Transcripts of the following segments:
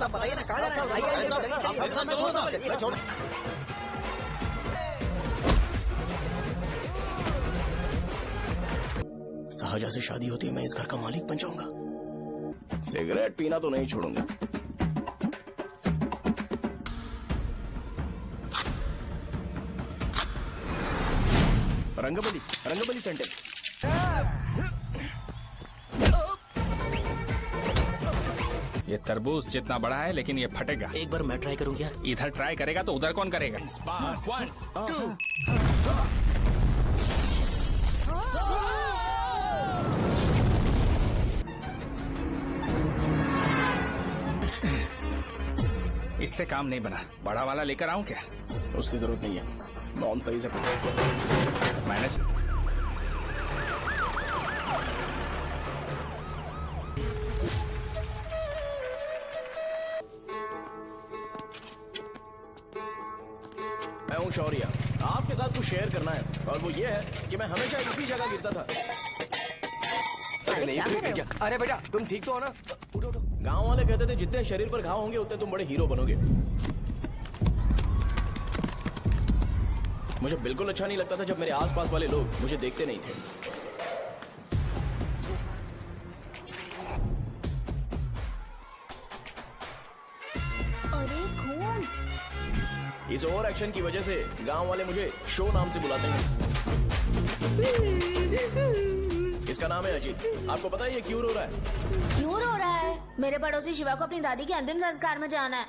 आप बताइए ना कहाँ जाना है? शाहजहां से शादी होती है मैं इस घर का मालिक बन जाऊंगा। सिगरेट पीना तो नहीं छोड़ूंगा। रंगबली सेंटर। ये तरबूज जितना बड़ा है लेकिन ये फटेगा। एक बार मैं ट्राई करूं क्या? इधर ट्राई करेगा तो उधर कौन करेगा? 1 2 इससे काम नहीं बना। बड़ा वाला लेकर आऊं क्या? उसकी जरूरत नहीं है। बॉम्ब सही से मैंने मैं हूं शौर्य। आपके साथ कुछ शेयर करना है और वो ये है कि मैं हमेशा इसी जगह गिरता था। अरे बेटा तुम ठीक तो हो ना? उठो उठो। गांव वाले कहते थे जितने शरीर पर घाव होंगे उतने तुम बड़े हीरो बनोगे। मुझे बिल्कुल अच्छा नहीं लगता था जब मेरे आसपास वाले लोग मुझे देखते नहीं थे। अरे खून! इस ओवर एक्शन की वजह से गांव वाले मुझे शो नाम से बुलाते हैं। इसका नाम है अजीत। आपको पता है ये क्यों रो रहा है? क्यों रो रहा है? मेरे पड़ोसी शिवा को अपनी दादी के अंतिम संस्कार में जाना है।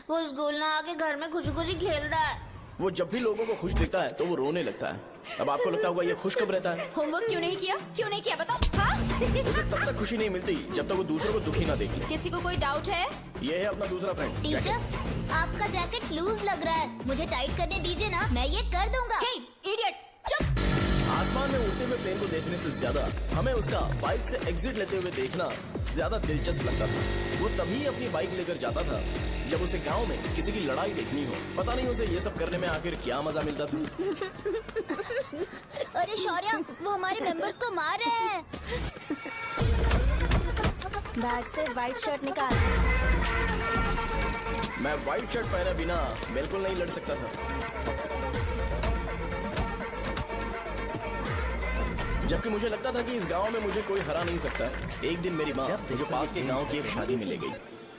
वो स्कूल ना आके घर में खुशी खुशी खेल रहा है। वो जब भी लोगों को खुश दिखता है तो वो रोने लगता है। अब आपको लगता होगा ये खुश कब रहता है? होमवर्क क्यों नहीं किया? क्यों नहीं किया बताओ? हाँ? उसे तब तक खुशी नहीं मिलती जब तक वो दूसरों को दुखी ना देख ले। किसी को कोई डाउट है? ये है अपना दूसरा फ्रेंड। टीचर आपका जैकेट लूज लग रहा है, मुझे टाइट करने दीजिए ना, मैं ये कर दूंगा। इडियट चुप! आसमान में उड़ते हुए प्लेन को देखने से ज्यादा हमें उसका बाइक से एग्जिट लेते हुए देखना ज्यादा दिलचस्प लगता था। वो तभी अपनी बाइक लेकर जाता था जब उसे गांव में किसी की लड़ाई देखनी हो। पता नहीं उसे ये सब करने में आखिर क्या मजा मिलता था। अरे शौर्य वो हमारे मेंबर्स को मार रहे हैं। बैग से व्हाइट शर्ट निकाल। मैं व्हाइट शर्ट पहने बिना बिल्कुल नहीं लड़ सकता था। जबकि मुझे लगता था कि इस गांव में मुझे कोई हरा नहीं सकता। एक दिन मेरी माँ मुझे पास के गांव की एक शादी में ले गई।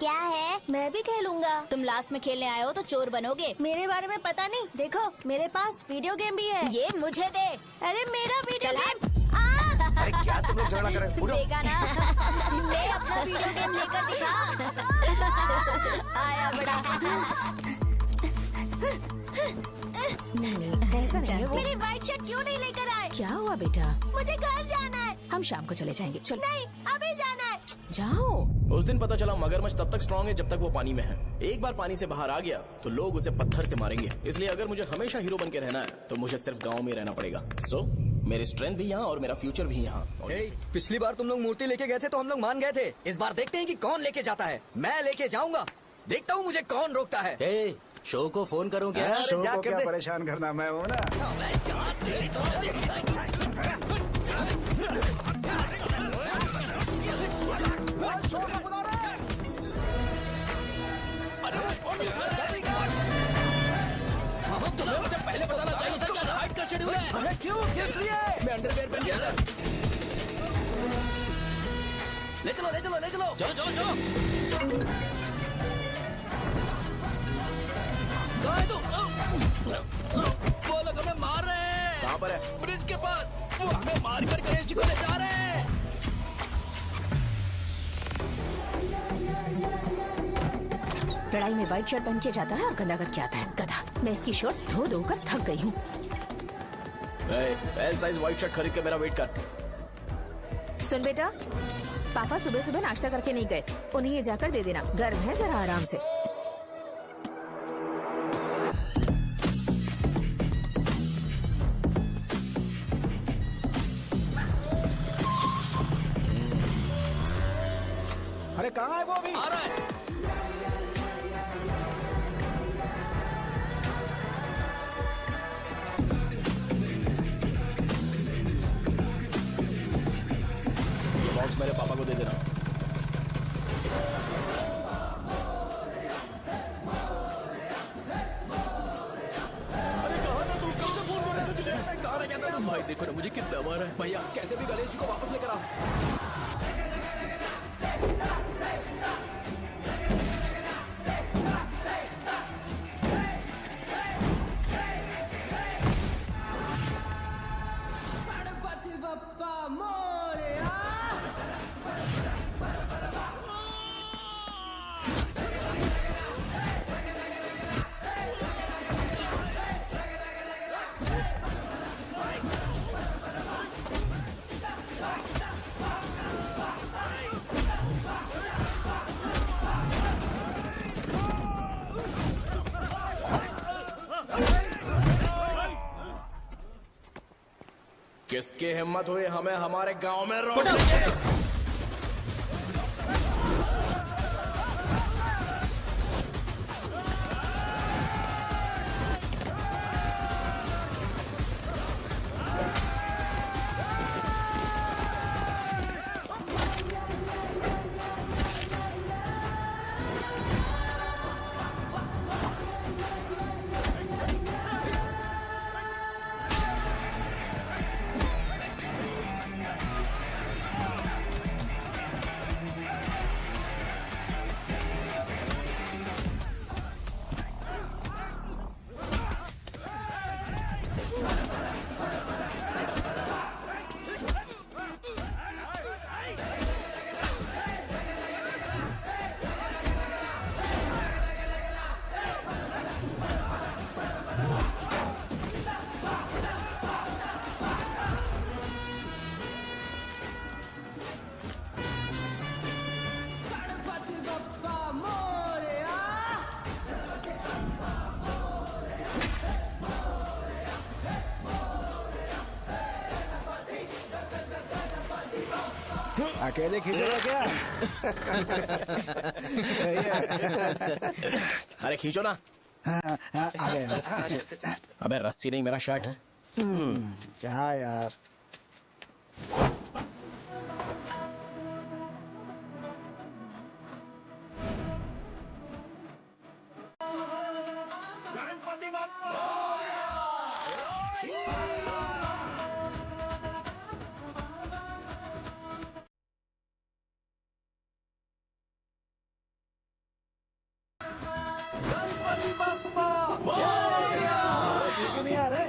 क्या है? मैं भी खेलूंगा। तुम लास्ट में खेलने आए हो तो चोर बनोगे। मेरे बारे में पता नहीं। देखो मेरे पास वीडियो गेम भी है। ये मुझे दे। अरे मेरा वीडियो गेम। अरे क्या तुम लोग झगड़ा कर रहे हो? देगा ना? ले अपना वीडियो गेम लेकर दिखा। आया बड़ा। नहीं ऐसा नहीं है। मेरी व्हाइट शर्ट क्यों नहीं लेकर आए? क्या हुआ बेटा? मुझे घर जाना है। हम शाम को चले जाएंगे। चल नहीं अभी जाना है। जाओ। उस दिन पता चला मगरमच्छ तब तक स्ट्रांग है जब तक वो पानी में है। एक बार पानी से बाहर आ गया तो लोग उसे पत्थर से मारेंगे। इसलिए अगर मुझे हमेशा हीरो बन के रहना है तो मुझे सिर्फ गाँव में रहना पड़ेगा। सो मेरी स्ट्रेंथ भी यहाँ और मेरा फ्यूचर भी यहाँ। पिछली बार तुम लोग मूर्ति लेके गए थे तो हम लोग मान गए थे। इस बार देखते हैं कि कौन लेके जाता है। मैं लेके जाऊंगा। देखता हूँ मुझे कौन रोकता है। शो को फोन करूँ क्या? शो को क्या परेशान करना, मैं हूँ ना। पहले बताना चाहिए था क्या हाइट का शेड्यूल है। अरे क्यों? किस लिए? मैं अंडरवेयर पहन गया था। ले चलो ले चलो ले चलो। चलो चलो चलो। वो लोग हमें मार रहे हैं। कहाँ पर है? ब्रिज के पास। वो हमें मार कर गणेश जी को ले जा रहे हैं। लड़ाई में व्हाइट शर्ट पहन के जाता है और गंदा करके आता है। गधा। मैं इसकी शॉर्ट्स धो धोकर थक गई हूँ। एल साइज व्हाइट शर्ट खरीद के मेरा वेट कर। सुन बेटा, पापा सुबह सुबह नाश्ता करके नहीं गए। उन्हें ये जाकर दे देना। गर्म है, जरा आराम से। अरे कहाँ है वो अभी? आ रहा है। ये बॉक्स मेरे पापा को दे देना। भैया कैसे भी गणेश जी को वापस लेकर आओ। किसकी हिम्मत हुई हमें हमारे गांव में रोकने की? अकेले खींचोगा क्या? सही है। अरे खींचो ना। अबे रस्सी नहीं मेरा शर्ट है। क्या यार?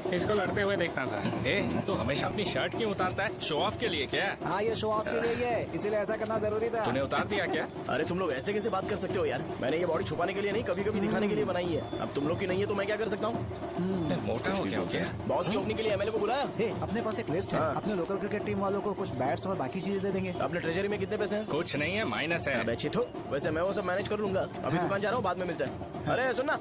इसको लड़ते हुए देखना था। ए, तो हमेशा अपनी शर्ट क्यों उतारता है? शो ऑफ के लिए क्या? हाँ, ये शो ऑफ के लिए ही है, इसीलिए ऐसा करना जरूरी था। तूने उतार दिया क्या? अरे तुम लोग ऐसे कैसे बात कर सकते हो यार? मैंने ये बॉडी छुपाने के लिए नहीं, कभी कभी दिखाने के लिए बनाई है। अब तुम लोग की नहीं है तो मैं क्या कर सकता हूँ? मोटा हो गया? बॉस की ओपनिंग के लिए एमएलए को बुलाया। हे, अपने पास एक लिस्ट है। हाँ। अपने लोकल क्रिकेट टीम वालों को कुछ बैट्स और बाकी चीजें दे देंगे। अपने ट्रेजरी में कितने पैसे हैं? कुछ नहीं है, माइनस है। अबे चिथो, वैसे मैं वो सब मैनेज कर लूंगा। अभी हाँ। दुकान जा रहा हूँ, बाद में मिलते हैं। अरे सुनना,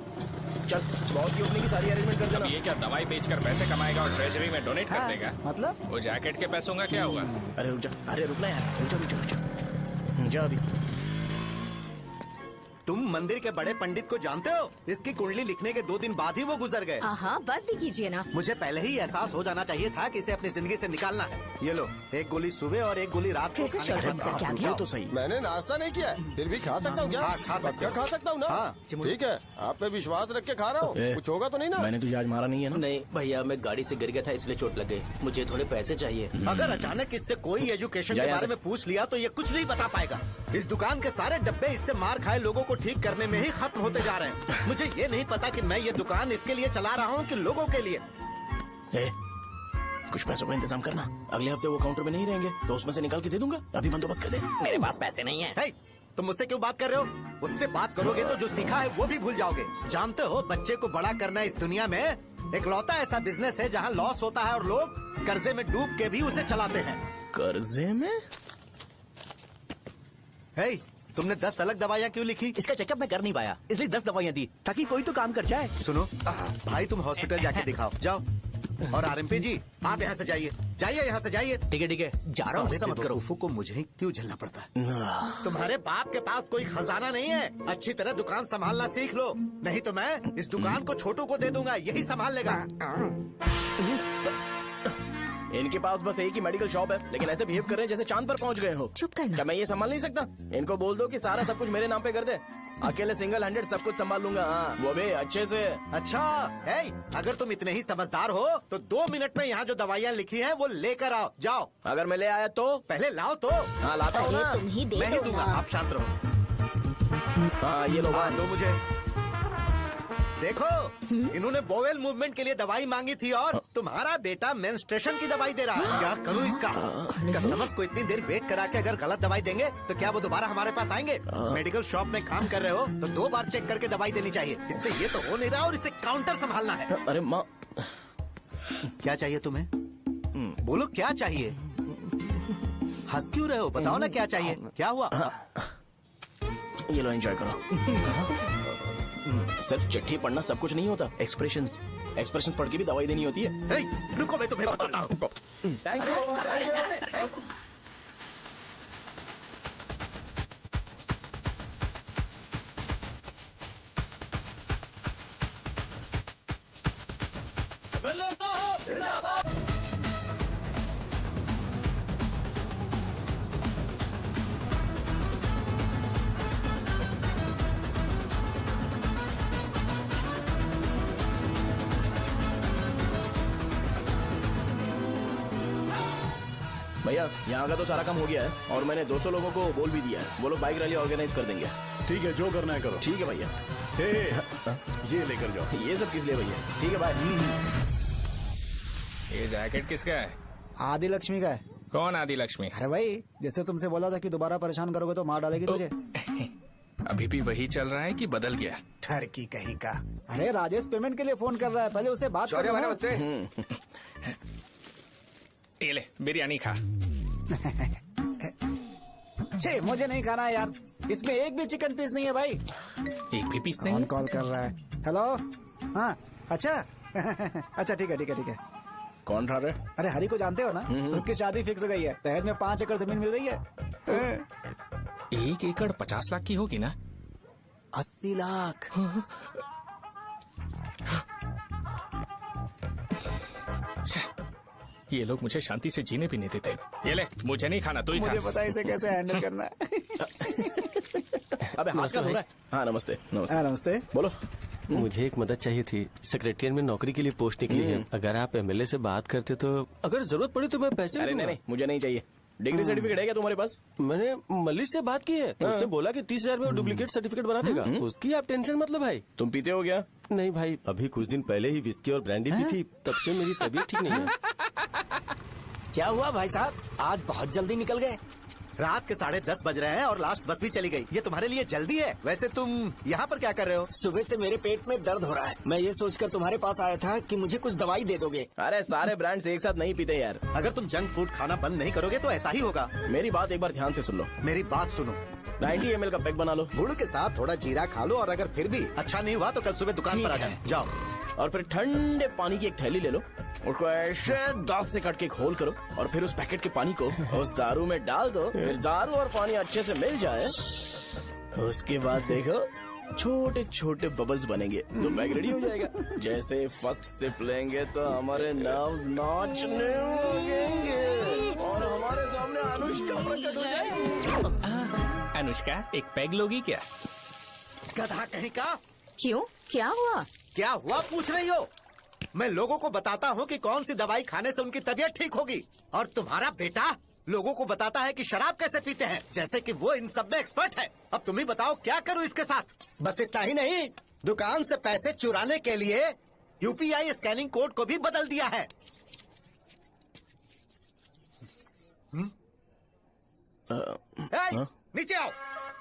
चल बॉस की ओपनिंग की सारी अरेंजमेंट कर अब देना। ये क्या दवाई बेचकर पैसे कमाएगा और ट्रेजरी में डोनेट कर हाँ, देगा? मतलब? वो जैकेट के पैसों का क्या हुआ? अरे रुक जा, अरे रुकना यार, रुक जा अभी। तुम मंदिर के बड़े पंडित को जानते हो? इसकी कुंडली लिखने के 2 दिन बाद ही वो गुजर गए। हाँ, बस भी कीजिए ना। मुझे पहले ही एहसास हो जाना चाहिए था कि इसे अपनी जिंदगी से निकालना है। ये लो, एक गोली सुबह और एक गोली रात को कैसे खाने चल के रहा बाद है? क्या खाओ। किया? तो सही। मैंने नाश्ता नहीं किया है, फिर भी खा सकता हूँ क्या? हाँ, खा सकते पक्का हो। खा सकता हूँ ना? हाँ। ठीक है, आप पे विश्वास रख के खा रहा हूँ। ए, कुछ होगा तो नहीं ना? मैंने तुझे आज मारा नहीं है ना? नहीं भैया, मैं गाड़ी से गिर गया था इसलिए चोट लग गई। मुझे थोड़े पैसे चाहिए। अगर अचानक इससे कोई एजुकेशन जा के यहाँ बारे से। में पूछ लिया तो ये कुछ नहीं बता पाएगा। इस दुकान के सारे डब्बे इससे मार खाए लोगों को ठीक करने में ही खत्म होते जा रहे हैं। मुझे ये नहीं पता कि मैं ये दुकान इसके लिए चला रहा हूँ कि लोगों के लिए। ए, कुछ पैसों का इंतजाम करना। अगले हफ्ते वो काउंटर में नहीं रहेंगे तो उसमें से निकाल के दे दूंगा। अभी बंदोबस्त कर दे। मेरे पास पैसे नहीं है। हे, तुम मुझसे क्यों बात कर रहे हो? उससे बात करोगे तो जो सीखा है वो भी भूल जाओगे। जानते हो, बच्चे को बड़ा करना इस दुनिया में इकलौता ऐसा बिजनेस है जहाँ लॉस होता है और लोग कर्जे में डूब के भी उसे चलाते हैं। कर्जे में? हे, तुमने 10 अलग दवाइयाँ क्यों लिखी? इसका चेकअप मैं कर नहीं पाया, इसलिए 10 दवाइयाँ दी ताकि कोई तो काम कर जाए। सुनो भाई, तुम हॉस्पिटल जाके दिखाओ, जाओ। और आरएमपी जी, आप यहाँ से जाइए, यहाँ से जाइए। ठीक है, जा रहा हूँ, गुस्सा मत करो। बेवकूफों को मुझे ही क्यों झेलना पड़ता है? तुम्हारे बाप के पास कोई खजाना नहीं है। अच्छी तरह दुकान संभालना सीख लो, नहीं तो मैं इस दुकान को छोटू को दे दूंगा, यही संभाल लेगा। इनके पास बस एक ही मेडिकल शॉप है, लेकिन ऐसे बिहेव कर रहे हैं जैसे चांद पर पहुंच गए हो। चुप करना। क्या मैं ये संभाल नहीं सकता? इनको बोल दो कि सारा सब कुछ मेरे नाम पे कर दे। अकेले सिंगल हैंडेड सब कुछ संभाल लूंगा। हाँ, वो भी अच्छे से। अच्छा है, अगर तुम इतने ही समझदार हो तो 2 मिनट में यहाँ जो दवाइयाँ लिखी हैं वो लेकर आओ। जाओ। अगर मैं ले आया तो? पहले लाओ तो। हाँ लाता हूँ ना। तुम ही दे मैं ही दो दूंगा, ना। आप शांत रहो। हाँ ये लो। हाँ, दो मुझे। देखो, इन्होंने बोवेल मूवमेंट के लिए दवाई मांगी थी और तुम्हारा बेटा मेंस्ट्रुएशन की दवाई दे रहा है। क्या करूं इसका? कस्टमर्स को इतनी देर वेट करा के अगर गलत दवाई देंगे तो क्या वो दोबारा हमारे पास आएंगे? मेडिकल शॉप में काम कर रहे हो तो 2 बार चेक करके दवाई देनी चाहिए। इससे ये तो हो नहीं रहा और इसे काउंटर संभालना है। अरे माँ, क्या चाहिए तुम्हें? बोलो क्या चाहिए? हंस क्यों रहे हो? बताओ ना क्या चाहिए? क्या हुआ? ये लो एंजॉय करो। सिर्फ चिट्ठी पढ़ना सब कुछ नहीं होता। एक्सप्रेशंस पढ़ के भी दवाई देनी होती है। हे, रुको मैं तुम्हें बताता हूँ। भैया यहाँ का तो सारा काम हो गया है और मैंने 200 लोगों को बोल भी दिया है। वो लोग बाइक रैली ऑर्गेनाइज कर देंगे। ठीक है, जो करना है करो। ठीक है भैया। ये लेकर जाओ। ये सब किस लिए भैया? ठीक है बाय। ये जैकेट किसका है? आदि लक्ष्मी का है। कौन आदि लक्ष्मी? अरे भाई, जिसने तुमसे बोला था कि दोबारा परेशान करोगे तो मार डालेगी तुझे। अभी भी वही चल रहा है कि बदल गया? ठरकी कहीं का। अरे राजेश पेमेंट के लिए फोन कर रहा है, पहले उससे बात करो। नमस्ते। ये ले बिरयानी खा। छे, मुझे नहीं खाना है यार, इसमें एक भी चिकन पीस नहीं है भाई। एक भी पीस नहीं? कौन कॉल कर रहा है? हेलो। हाँ अच्छा। अच्छा ठीक है ठीक है ठीक है। कौन रहा? अरे हरी को जानते हो ना? उसकी शादी फिक्स हो गई है। दहेज में 5 एकड़ जमीन मिल रही है। 1 एकड़ 50 लाख की होगी ना? 80 लाख। ये लोग मुझे शांति से जीने भी नहीं देते। ये ले, मुझे नहीं खाना, तू ही खा। मुझे पता है इसे कैसे हैंडल करना है। अबे हाथ का हो रहा है। हाँ नमस्ते। नमस्ते। नमस्ते। बोलो। मुझे एक मदद चाहिए थी। सेक्रेटरिएट में नौकरी के लिए पोस्ट निकली है। अगर आप एमएलए से बात करते तो अगर जरूरत पड़ी तो मैं पैसे अरे नहीं, मुझे नहीं चाहिए। डिग्री सर्टिफिकेट है क्या तुम्हारे पास? मैंने मलिक से बात की है। उसने बोला कि 30,000 में वो डुप्लीकेट सर्टिफिकेट बना देगा। उसकी आप टेंशन मत लो भाई। तुम पीते हो क्या? नहीं भाई, अभी कुछ दिन पहले ही विस्की और ब्रांडी पी थी, तब से मेरी तबीयत ठीक नहीं है। क्या हुआ भाई साहब, आज बहुत जल्दी निकल गए? रात के 10:30 बज रहे हैं और लास्ट बस भी चली गई। ये तुम्हारे लिए जल्दी है। वैसे तुम यहाँ पर क्या कर रहे हो? सुबह से मेरे पेट में दर्द हो रहा है। मैं ये सोचकर तुम्हारे पास आया था कि मुझे कुछ दवाई दे दोगे। अरे सारे ब्रांड्स एक साथ नहीं पीते यार। अगर तुम जंक फूड खाना बंद नहीं करोगे तो ऐसा ही होगा। मेरी बात एक बार ध्यान से सुन लो। मेरी बात सुनो। 90 ml का पैक बना लो। गुड़ के साथ थोड़ा जीरा खा लो और अगर फिर भी अच्छा नहीं हुआ तो कल सुबह दुकान पर आ जाओ। और फिर ठंडे पानी की एक थैली ले लो, उसको ऐसे दांत से काट के घोल करो और फिर उस पैकेट के पानी को उस दारू में डाल दो। फिर दारू और पानी अच्छे से मिल जाए, उसके बाद देखो छोटे छोटे बबल्स बनेंगे तो बैग रेडी हो जाएगा। जैसे फर्स्ट सिप लेंगे तो हमारे नर्व्स नाचने लगेंगे और हमारे सामने अनुष्का प्रकट हो जाएगी। अनुष्का, एक पैग लोगी क्या? गधा कहीं का। क्यों, क्या हुआ? क्या हुआ पूछ रही हो? मैं लोगों को बताता हूँ कि कौन सी दवाई खाने से उनकी तबीयत ठीक होगी और तुम्हारा बेटा लोगों को बताता है कि शराब कैसे पीते हैं, जैसे कि वो इन सब में एक्सपर्ट है। अब तुम ही बताओ क्या करूँ इसके साथ? बस इतना ही नहीं, दुकान से पैसे चुराने के लिए यूपीआई स्कैनिंग कोड को भी बदल दिया है। नीचे आओ।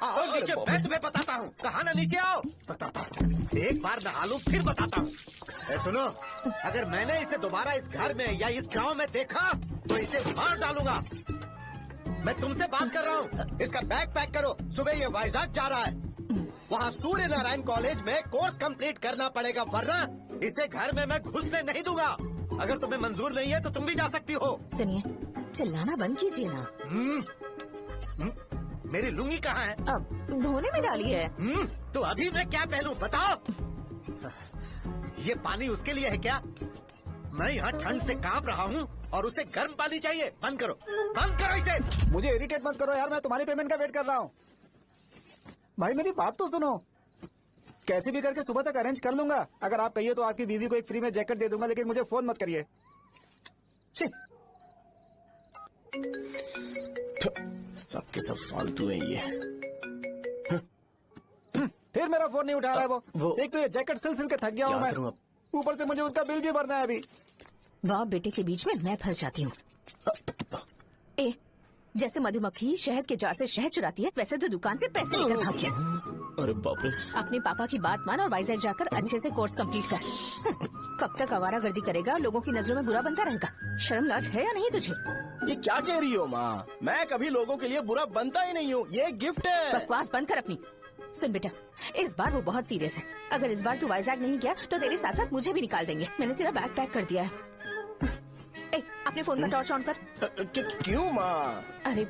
आओ नीचे, मैं तुम्हें बताता हूँ। कहा ना नीचे आओ, बताता हूँ। एक बार नहा लूं फिर बताता हूँ। सुनो, अगर मैंने इसे दोबारा इस घर में या इस गांव में देखा तो इसे मार डालूंगा। मैं तुमसे बात कर रहा हूँ। इसका बैग पैक करो, सुबह ये वाइजाग जा रहा है। वहाँ सूर्य नारायण कॉलेज में कोर्स कंप्लीट करना पड़ेगा, वरना इसे घर में मैं घुसने नहीं दूंगा। अगर तुम्हें मंजूर नहीं है तो तुम भी जा सकती हो। सुनिए, चिल्लाना बंद कीजिए ना। मेरी लुंगी कहाँ है? अब धोने में डाली है। तो अभी मैं क्या पहनूं बताओ? ये पानी उसके लिए है क्या? मैं यहाँ ठंड से कांप रहा हूँ और उसे गर्म पानी चाहिए। बंद करो, बंद करो इसे। मुझे इरिटेट मत करो यार, मैं तुम्हारी पेमेंट का वेट कर रहा हूँ। भाई मेरी बात तो सुनो, कैसे भी करके सुबह तक अरेंज कर लूंगा। अगर आप कहिए तो आपकी बीवी को एक फ्री में जैकेट दे दूंगा, लेकिन मुझे फोन मत करिए। छी। सबके सब फालतू है ये। फिर मेरा फोन नहीं उठा रहा है वो। एक तो ये जैकेट सिल सिल के थक गया हूँ मैं, ऊपर से मुझे उसका बिल भी भरना है अभी। बाप बेटे के बीच में मैं फंस जाती हूँ। ए, जैसे मधुमक्खी शहद के जार से शहद चुराती है, वैसे तो दुकान से पैसे लेकर भाग गया। अरे बाप रे। अपने पापा की बात मान और वाइजैक जाकर अच्छे से कोर्स कंप्लीट कर। कब तक आवारागर्दी करेगा, लोगों की नजरों में बुरा बनता रहेगा। शर्म लाज है या नहीं तुझे? ये क्या कह रही हो माँ? मैं कभी लोगों के लिए बुरा बनता ही नहीं हूँ, ये गिफ्ट है। बकवास बंद कर अपनी। सुन बेटा, इस बार वो बहुत सीरियस है। अगर इस बार तू वाइजैक नहीं गया तो तेरे साथ साथ मुझे भी निकाल देंगे। मैंने तेरा बैग पैक कर दिया है। ए, अपने फोन का टॉर्च ऑन कर। क्यों माँ? अरे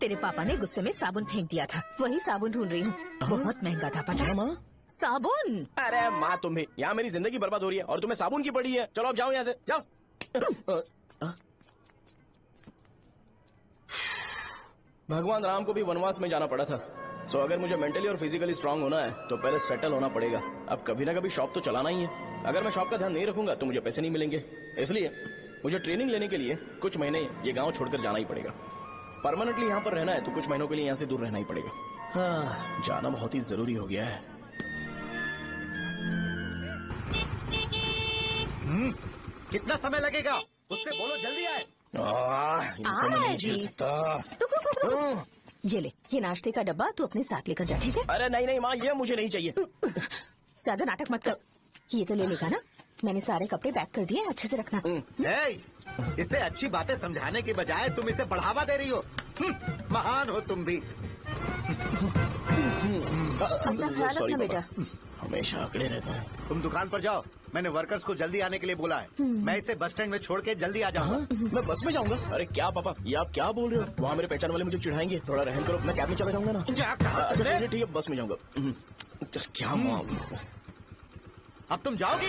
तेरे पापा ने गुस्से में साबुन फेंक दिया था, वही साबुन ढूंढ रही हूँ। बहुत महंगा था, पता है माँ? साबुन। अरे माँ तुम्हें, यहाँ मेरी जिंदगी बर्बाद हो रही है और तुम्हें साबुन की पड़ी है। चलो अब जाओ यहाँ से, जाओ। भगवान राम को भी वनवास में जाना पड़ा था। सो अगर मुझे मेंटली और फिजिकली स्ट्रांग होना है तो पहले सेटल होना पड़ेगा। अब कभी ना कभी शॉप तो चलाना ही है। अगर मैं शॉप का ध्यान नहीं रखूंगा तो मुझे पैसे नहीं मिलेंगे। इसलिए मुझे ट्रेनिंग लेने के लिए कुछ महीने ये गांव छोड़कर जाना ही पड़ेगा। परमानेंटली यहाँ पर रहना है तो कुछ महीनों के लिए यहाँ से दूर रहना ही पड़ेगा। हाँ, जाना बहुत ही जरूरी हो गया है। कितना समय लगेगा? उससे बोलो जल्दी आए। इनको मैं नहीं झेल सकता। ये ले, ये नाश्ते का डब्बा तू अपने साथ लेकर जा, ठीक है? अरे नहीं नहीं माँ, ये मुझे नहीं चाहिए। ज्यादा नाटक मत कर। ये तो ले लेगा ना? मैंने सारे कपड़े पैक कर दिए, अच्छे से रखना। इसे अच्छी बातें समझाने के बजाय तुम इसे बढ़ावा दे रही हो। महान हो तुम भी। अपना ख्याल रखना बेटा। हमेशा अकड़े रहता है। तुम दुकान पर जाओ, मैंने वर्कर्स को जल्दी आने के लिए बोला है। मैं इसे बस स्टैंड में छोड़ के जल्दी आ जाऊंगा। मैं बस में जाऊंगा? अरे क्या पापा, ये आप क्या बोल रहे हो? वहाँ मेरे पहचान वाले मुझे चिढ़ाएंगे। थोड़ा रहम करो, मैं कैब में चला जाऊंगा ना। ठीक है, बस में जाऊंगा। क्या मामला? अब तुम जाओगी?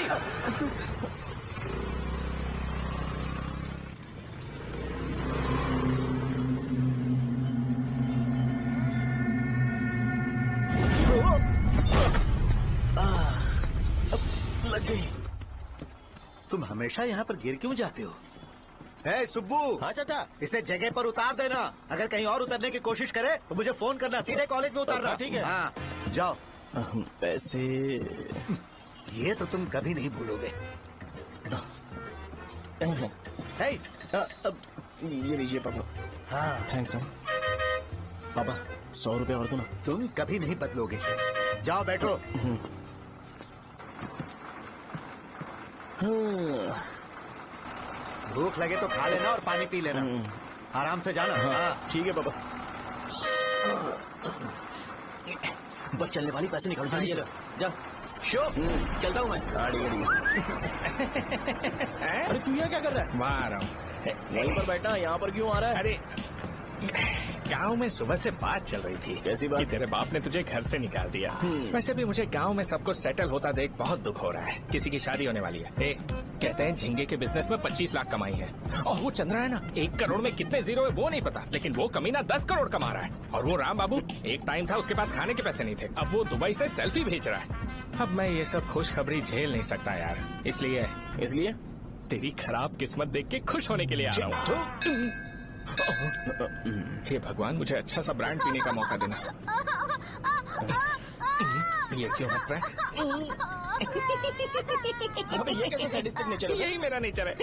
लग गई। तुम हमेशा यहाँ पर गिर क्यों जाते हो? ए सुब्बू। हाँ चाचा। इसे जगह पर उतार देना। अगर कहीं और उतरने की कोशिश करे तो मुझे फोन करना। सीधे कॉलेज में उतारना। ठीक है। हाँ जाओ। पैसे ये तो तुम कभी नहीं भूलोगे। ये लीजिए पापा। हाँ थैंक्स पापा। 100 रुपए और दो ना। तुम कभी नहीं बदलोगे। जाओ बैठो। भूख लगे तो खा लेना और पानी पी लेना। आराम से जाना। हाँ ठीक है पापा। बस चलने वाली पैसे निकाल दो। जा शो चलता हूँ मैं। अरे तू यहाँ क्या कर रहा है? वहाँ रहा हूँ। यहीं पर बैठा, यहाँ पर क्यों आ रहा है? अरे गांव में सुबह से बात चल रही थी। कैसी बात? कि तेरे बाप ने तुझे घर से निकाल दिया। वैसे भी मुझे गांव में सब कुछ सेटल होता देख बहुत दुख हो रहा है। किसी की शादी होने वाली है। कहते हैं झींगे के बिजनेस में 25 लाख कमाई है। और वो चंद्रा है ना, 1 करोड़ में कितने जीरो है वो नहीं पता, लेकिन वो कमीना 10 करोड़ कमा रहा है। और वो राम बाबू, एक टाइम था उसके पास खाने के पैसे नहीं थे, अब वो दुबई से सेल्फी भेज रहा है। अब मैं ये सब खुशखबरी झेल नहीं सकता यार। इसलिए तेरी खराब किस्मत देख के खुश होने के लिए आ रहा हूँ। हे भगवान, मुझे अच्छा सा ब्रांड पीने का मौका देना। ये क्यों हंस रहा है? ये कैसे सैडिस्टिक नेचर है? यही मेरा नेचर है।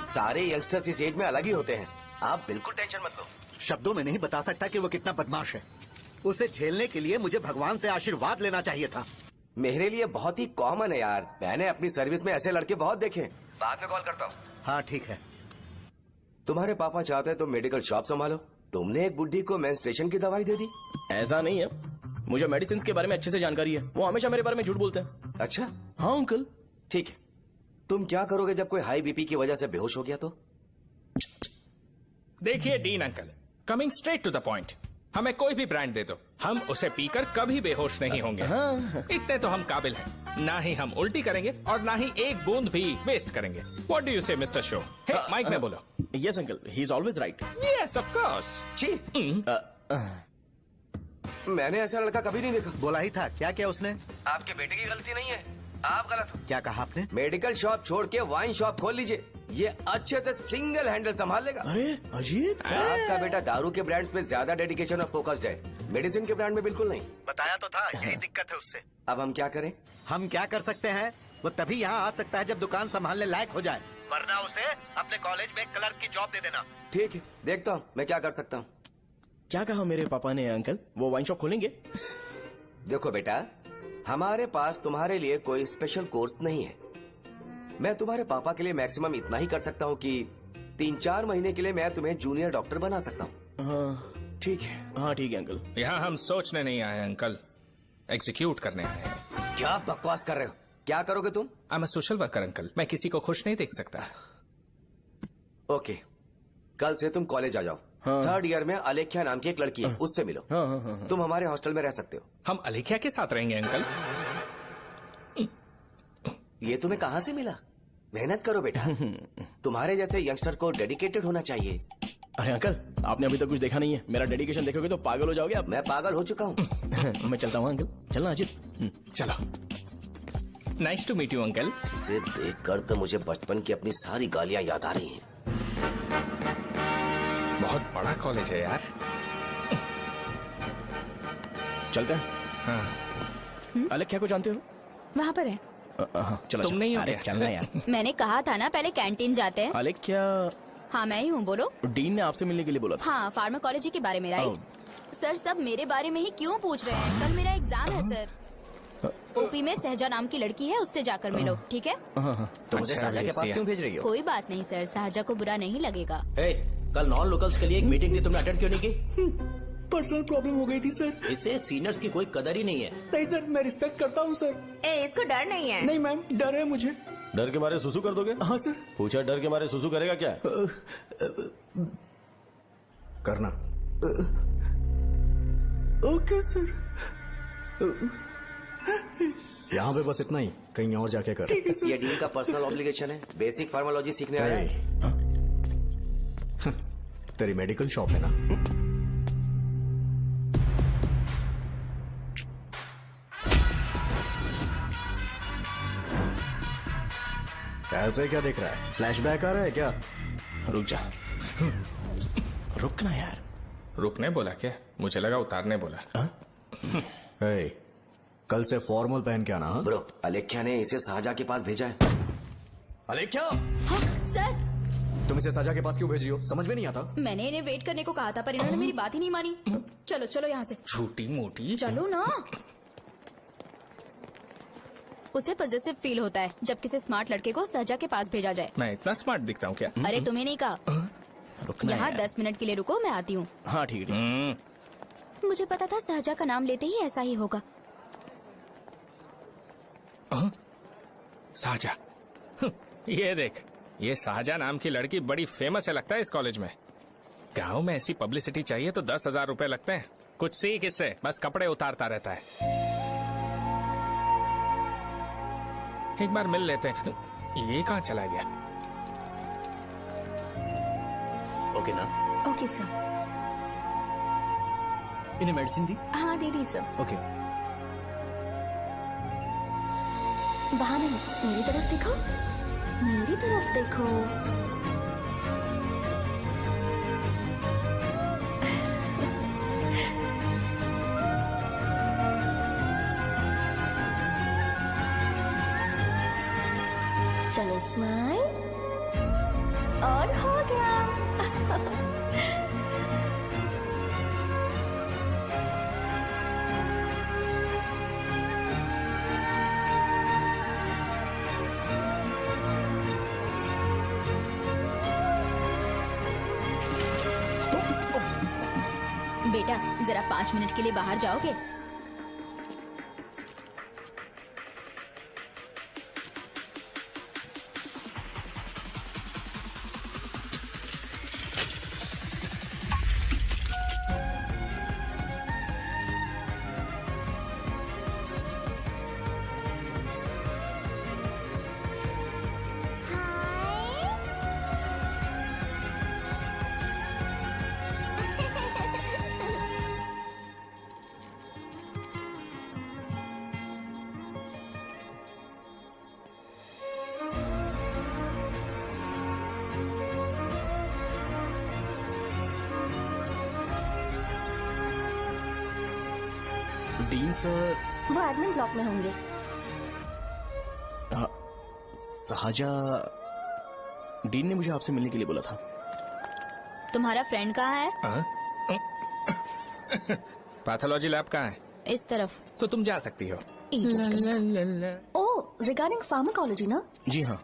सारे यंगस्टर्स इस एज में अलग ही होते हैं। आप बिल्कुल टेंशन मत लो। शब्दों में नहीं बता सकता कि वो कितना बदमाश है। उसे झेलने के लिए मुझे भगवान से आशीर्वाद लेना चाहिए था। मेरे लिए बहुत ही कॉमन है यार। मैंने अपनी सर्विस में ऐसे लड़के बहुत देखे। बाद में कॉल करता हूँ। हाँ ठीक है। तुम्हारे पापा चाहते हैं तुम मेडिकल शॉप संभालो। तुमने एक बुढ़ी को मेंस्ट्रुएशन की दवाई दे दी। ऐसा नहीं है, मुझे मेडिसिन के बारे में अच्छे से जानकारी है। वो हमेशा मेरे बारे में झूठ बोलते हैं। अच्छा हाँ अंकल। ठीक है, तुम क्या करोगे जब कोई हाई बीपी की वजह से बेहोश हो गया तो? देखिए Dean uncle, coming straight to the point, हमें कोई भी ब्रांड दे दो, हम उसे पीकर कभी बेहोश नहीं होंगे। इतने तो हम काबिल हैं। ना ही हम उल्टी करेंगे और ना ही एक बूंद भी वेस्ट करेंगे। व्हाट डू यू से मिस्टर शो? हे माइक में बोलो। Yes uncle, he is always right. Yes of course. मैंने ऐसा लड़का कभी नहीं देखा। बोला ही था। क्या किया उसने? आपके बेटे की गलती नहीं है, आप गलत हो। क्या कहा आपने? मेडिकल शॉप छोड़ के वाइन शॉप खोल लीजिए, ये अच्छे से सिंगल हैंडल संभाल लेगा। अरे अजीब। आपका बेटा दारू के ब्रांड्स में ज्यादा डेडिकेशन और फोकस्ड है, मेडिसिन के ब्रांड में बिल्कुल नहीं। बताया तो था, यही दिक्कत है उससे। अब हम क्या करें? हम क्या कर सकते हैं? वो तभी यहाँ आ सकता है जब दुकान संभालने लायक हो जाए, वरना उसे अपने कॉलेज में क्लर्क की जॉब दे देना। ठीक है, देखता हूँ मैं क्या कर सकता हूँ। क्या कहा मेरे पापा ने अंकल? वो वाइन शॉप खोलेंगे? देखो बेटा, हमारे पास तुम्हारे लिए कोई स्पेशल कोर्स नहीं है। मैं तुम्हारे पापा के लिए मैक्सिमम इतना ही कर सकता हूँ कि 3-4 महीने के लिए मैं तुम्हें जूनियर डॉक्टर बना सकता हूँ। ठीक है। हाँ ठीक है अंकल। यहाँ हम सोचने नहीं आए अंकल, एग्जीक्यूट करने आए हैं। क्या बकवास कर रहे हो? क्या करोगे तुम? I am a social worker uncle, मैं किसी को खुश नहीं देख सकता। ओके, कल से तुम कॉलेज आ जाओ। थर्ड ईयर में अलेख्या नाम की एक लड़की है, उससे मिलो। तुम हमारे हॉस्टल में रह सकते हो। हम अलेख्या के साथ रहेंगे अंकल। ये तुम्हें कहाँ से मिला? मेहनत करो बेटा, तुम्हारे जैसे यंगस्टर को डेडिकेटेड होना चाहिए। अरे अंकल, आपने अभी तक कुछ देखा नहीं है। मेरा डेडिकेशन देखोगे तो पागल हो जाओगे आप। मैं पागल हो चुका हूँ। मैं चलता हूँ अंकल। चलना अजित। चलो। Nice to meet you uncle. इसे देखकर तो मुझे बचपन की अपनी सारी गालियाँ याद आ रही हैं। बहुत बड़ा कॉलेज है यार। चलते हैं। हाँ। अलेख्या को जानते हो? वहाँ पर है। चलो तुम नहीं हो अरे क्या? चलना यार। मैंने कहा था ना पहले कैंटीन जाते हैं। अलेख्या, हाँ मैं ही हूँ, बोलो। डीन ने आपसे मिलने के लिए बोला था। हाँ, फार्माकोलॉजी के बारे में, राइट? सर सब मेरे बारे में ही क्यों पूछ रहे हैं? कल मेरा एग्जाम है सर। ओपी में सहजा नाम की लड़की है, उससे जाकर मिलो, ठीक है? तो मुझे साजा के पास क्यों भेज रही हो? कोई बात नहीं सर, सहजा को बुरा नहीं लगेगा। कल नॉन लोकल्स के लिए एक मीटिंग थी, तुमने अटेंड क्यों नहीं की? पर्सनल प्रॉब्लम हो गई थी सर। इससे सीनियर्स की कोई कदर ही नहीं है। नहीं सर, मैं रिस्पेक्ट करता हूँ सर। इसको डर नहीं है। नहीं मैम, डर है मुझे। डर के मारे सुसु कर दोगे? हाँ सर। पूछा डर के मारे सुसु करेगा क्या? करना। Okay sir. यहाँ पे बस इतना ही, कहीं और जाके कर। ये डीन का पर्सनल ऑब्लिगेशन है, बेसिक फार्माकोलॉजी सीखने आया है। तेरी मेडिकल शॉप है ना? ऐसे क्या देख रहा है? फ्लैशबैक आ रहा है क्या? रुक जा। रुकना यार। रुकने बोला क्या? मुझे लगा उतारने बोला। कल से फॉर्मल पहन के आना। ब्रो, अलेख्या ने इसे साजा के पास भेजा है। अलेख्या, हाँ, सर तुम इसे साजा के पास क्यों भेज रही हो? समझ में नहीं आता। मैंने इन्हें वेट करने को कहा था, पर इन्होंने मेरी बात ही नहीं मानी। चलो चलो यहाँ से। छोटी मोटी। चलो ना। उसे पॉजिटिव फील होता है जब किसी स्मार्ट लड़के को सहजा के पास भेजा जाए। मैं इतना स्मार्ट दिखता हूँ क्या? अरे तुम्हें नहीं कहा। रुकना यहाँ यार। 10 मिनट के लिए रुको, मैं आती हूँ। हाँ ठीक है। मुझे पता था सहजा का नाम लेते ही ऐसा ही होगा। साजा। ये देख, ये साजा नाम की लड़की बड़ी फेमस है लगता है इस कॉलेज में। गांव में ऐसी पब्लिसिटी चाहिए तो 10,000 रुपए लगते हैं। कुछ सीख इससे, बस कपड़े उतारता रहता है। एक बार मिल लेते हैं। ये कहाँ चला गया? ओके ना? Okay sir. इन्हें मेडिसिन दी? हाँ दे दी सर। ओके। वहाँ नहीं, मेरी तरफ देखो, मेरी तरफ देखो। चलो स्माइल, और हो गया। बेटा जरा 5 मिनट के लिए बाहर जाओगे? Dean sir. वो एडमिन ब्लॉक में होंगे। साजा, डीन ने मुझे आपसे मिलने के लिए बोला था। तुम्हारा फ्रेंड कहाँ है? पैथोलॉजी लैब कहाँ है? इस तरफ। तो तुम जा सकती हो। ओह, रिगार्डिंग फार्माकोलॉजी ना? जी हाँ।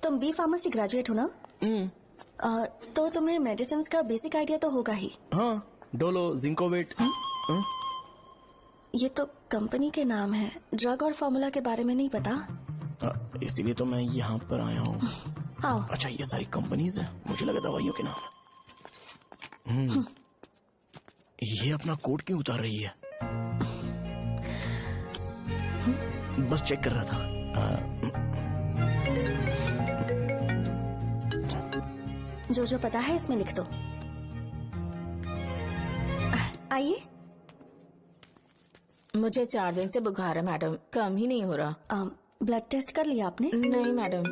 तुम बी फार्मेसी ग्रेजुएट हो ना? तो तुम्हें मेडिसिन का बेसिक आइडिया तो होगा ही। हाँ, डोलो, जिंकोवेट। ये तो कंपनी के नाम है, ड्रग और फॉर्मूला के बारे में नहीं पता। इसीलिए तो मैं यहाँ पर आया हूँ। आओ। अच्छा, ये सारी कंपनीज है, मुझे लगा दवाइयों के नाम। ये अपना कोट क्यों उतार रही है? बस चेक कर रहा था। जो पता है इसमें लिख दो। आइए। मुझे 4 दिन से बुखार है मैडम, कम ही नहीं हो रहा। ब्लड टेस्ट कर लिया आपने? नहीं मैडम।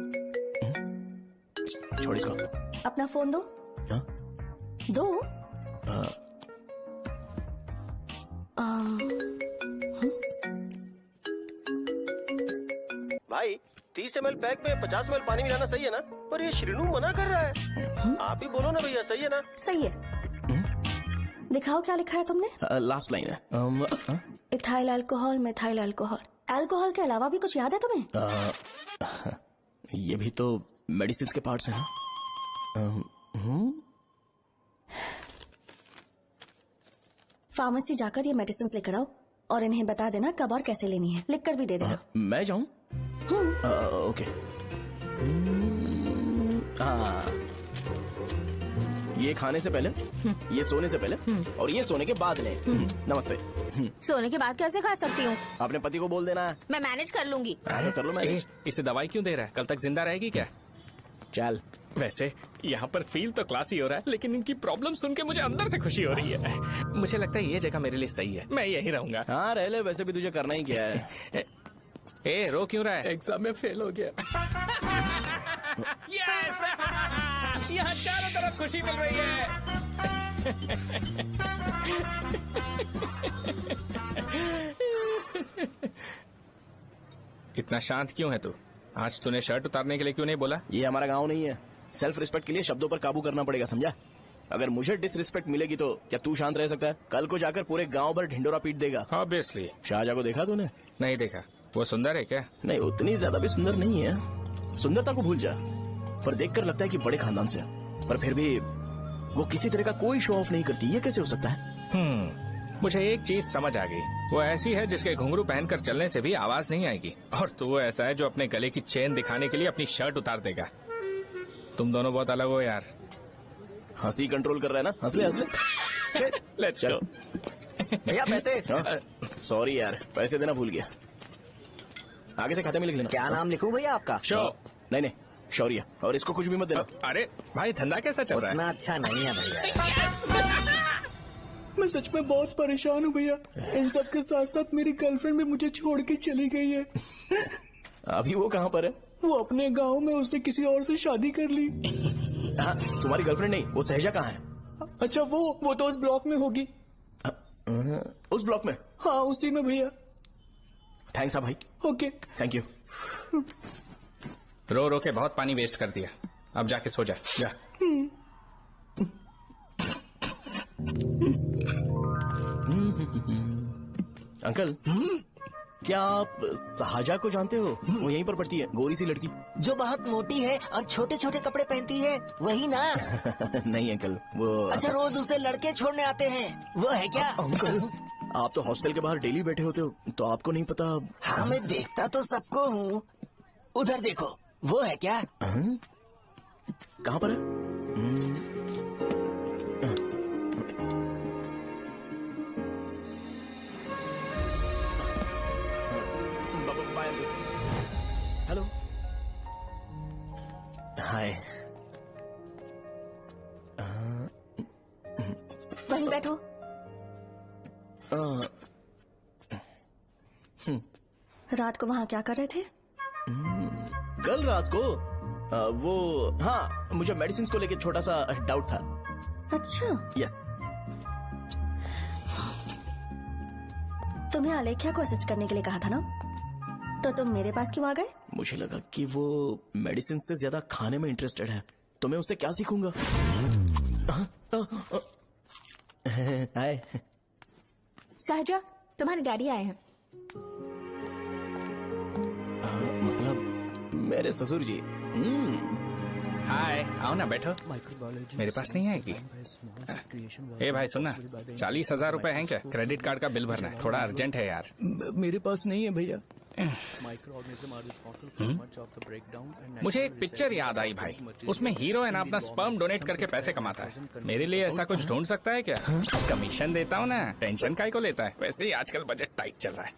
छोड़ इसको। अपना फोन दो। हा? दो। भाई 30 ml पैक में 50 ml पानी मिलाना सही है ना? पर ये श्रीनू मना कर रहा है। आप ही बोलो ना भैया, सही है ना? सही है। दिखाओ क्या लिखा है तुमने? लास्ट लाइन है। Ethyl alcohol, methyl alcohol. Alcohol के अलावा भी कुछ याद है तुम्हें? ये भी तो मेडिसिन के पार्ट्स हैं ना? फार्मेसी जाकर ये मेडिसिन लेकर आओ और इन्हें बता देना कब और कैसे लेनी है। लिख कर भी दे देना। मैं जाऊं? ओके। ये खाने से पहले, ये सोने से पहले और ये सोने के बाद ले। नमस्ते। सोने के बाद कैसे खा सकती हूँ? अपने पति को बोल देना। मैं मैनेज कर लूंगी। कर लो मैनेज। इसे दवाई क्यों दे रहा है? कल तक जिंदा रहेगी क्या? चल। वैसे यहाँ पर फील तो क्लासी हो रहा है, लेकिन इनकी प्रॉब्लम सुन के मुझे अंदर से खुशी हो रही है। मुझे लगता है ये जगह मेरे लिए सही है, मैं यहीं रहूंगा। हाँ रह ले, वैसे भी तुझे करना ही क्या है। ए, रो क्यों रहा है? एग्जाम में फेल हो गया। यस! यहाँ चारों तरफ खुशी मिल रही है। इतना शांत क्यों है तू? आज तूने शर्ट उतारने के लिए क्यों नहीं बोला? ये हमारा गांव नहीं है। सेल्फ रिस्पेक्ट के लिए शब्दों पर काबू करना पड़ेगा, समझा? अगर मुझे डिसरिस्पेक्ट मिलेगी तो क्या तू शांत रह सकता है? कल को जाकर पूरे गांव भर ढिंडोरा पीट देगा। ऑब्वियसली। शाहजहां को देखा तूने? नहीं देखा। वो सुंदर है क्या? नहीं, उतनी ज्यादा भी सुंदर नहीं है। सुंदरता को भूल जा, पर देखकर लगता है कि बड़े खानदान से है। पर फिर भी वो किसी तरह का कोई शो ऑफ नहीं करती। ये कैसे हो सकता है? मुझे एक चीज समझ आ गई। वो ऐसी है जिसके घुंघरू पहनकर चलने से भी आवाज नहीं आएगी, और तू ऐसा है जो अपने गले की चेन दिखाने के लिए अपनी शर्ट उतार देगा। तुम दोनों बहुत अलग हो यार। हंसी कंट्रोल कर रहा है ना? हंस ले, हंस ले। Let's go. भैया पैसे। सॉरी यार, पैसे देना भूल गया। आगे से खाते में लिख लेना। क्या नाम लिखूं भैया आपका? नहीं, शौर्य। और इसको कुछ भी मत देना। अरे भाई, धंधा कैसा चल रहा है? उतना अच्छा नहीं है भैया। मैं सच में बहुत परेशान हूँ भैया। इन सब के साथ साथ मेरी गर्लफ्रेंड भी मुझे छोड़ के चली गई है। अभी वो कहाँ पर है? वो अपने गांव में, उसने किसी और से शादी कर ली। हाँ, तुम्हारी गर्लफ्रेंड नहीं, वो सहजा कहाँ है? अच्छा, वो तो उस ब्लॉक में होगी। उस ब्लॉक में? हाँ, उसी में भैया। थैंक्स भाई। Okay, thank you. रो रो के बहुत पानी वेस्ट कर दिया, अब जाके सो जा। जा। अंकल, क्या आप साजा को जानते हो? वो यहीं पर पढ़ती है, गोरी सी लड़की जो बहुत मोटी है और छोटे छोटे कपड़े पहनती है, वही ना? नहीं अंकल, वो अच्छा, रोज उसे लड़के छोड़ने आते हैं, वो है क्या? अंकल, आप तो हॉस्टल के बाहर डेली बैठे होते हो, तो आपको नहीं पता? हाँ, मैं देखता तो सबको हूँ। उधर देखो, वो है क्या? कहाँ पर है? हेलो, हाय। वहीं बैठो। रात को वहाँ क्या कर रहे थे? कल रात को वो, हाँ, मुझे मेडिसिन को लेके छोटा सा डाउट था। अच्छा। यस। तुम्हें आलेख्या को असिस्ट करने के लिए कहा था ना, तो तुम मेरे पास क्यों आ गए? मुझे लगा कि वो मेडिसिन से ज्यादा खाने में इंटरेस्टेड है, तो मैं उससे क्या सीखूंगा। हाय। सहजा, तुम्हारे डैडी आए हैं। मतलब मेरे ससुर जी। हाय, आओ ना, बैठो। मेरे पास नहीं आएगी। ए भाई सुनना, 40,000 रुपए हैं क्या? क्रेडिट कार्ड का बिल भरना है, थोड़ा अर्जेंट है यार। मेरे पास नहीं है भैया। मुझे एक पिक्चर याद आई भाई, उसमें हीरो है ना अपना स्पर्म डोनेट करके पैसे कमाता है। मेरे लिए ऐसा कुछ ढूंढ सकता है क्या? कमीशन देता हूँ ना, टेंशन काहे को लेता है? वैसे ही आजकल बजट टाइट चल रहा है।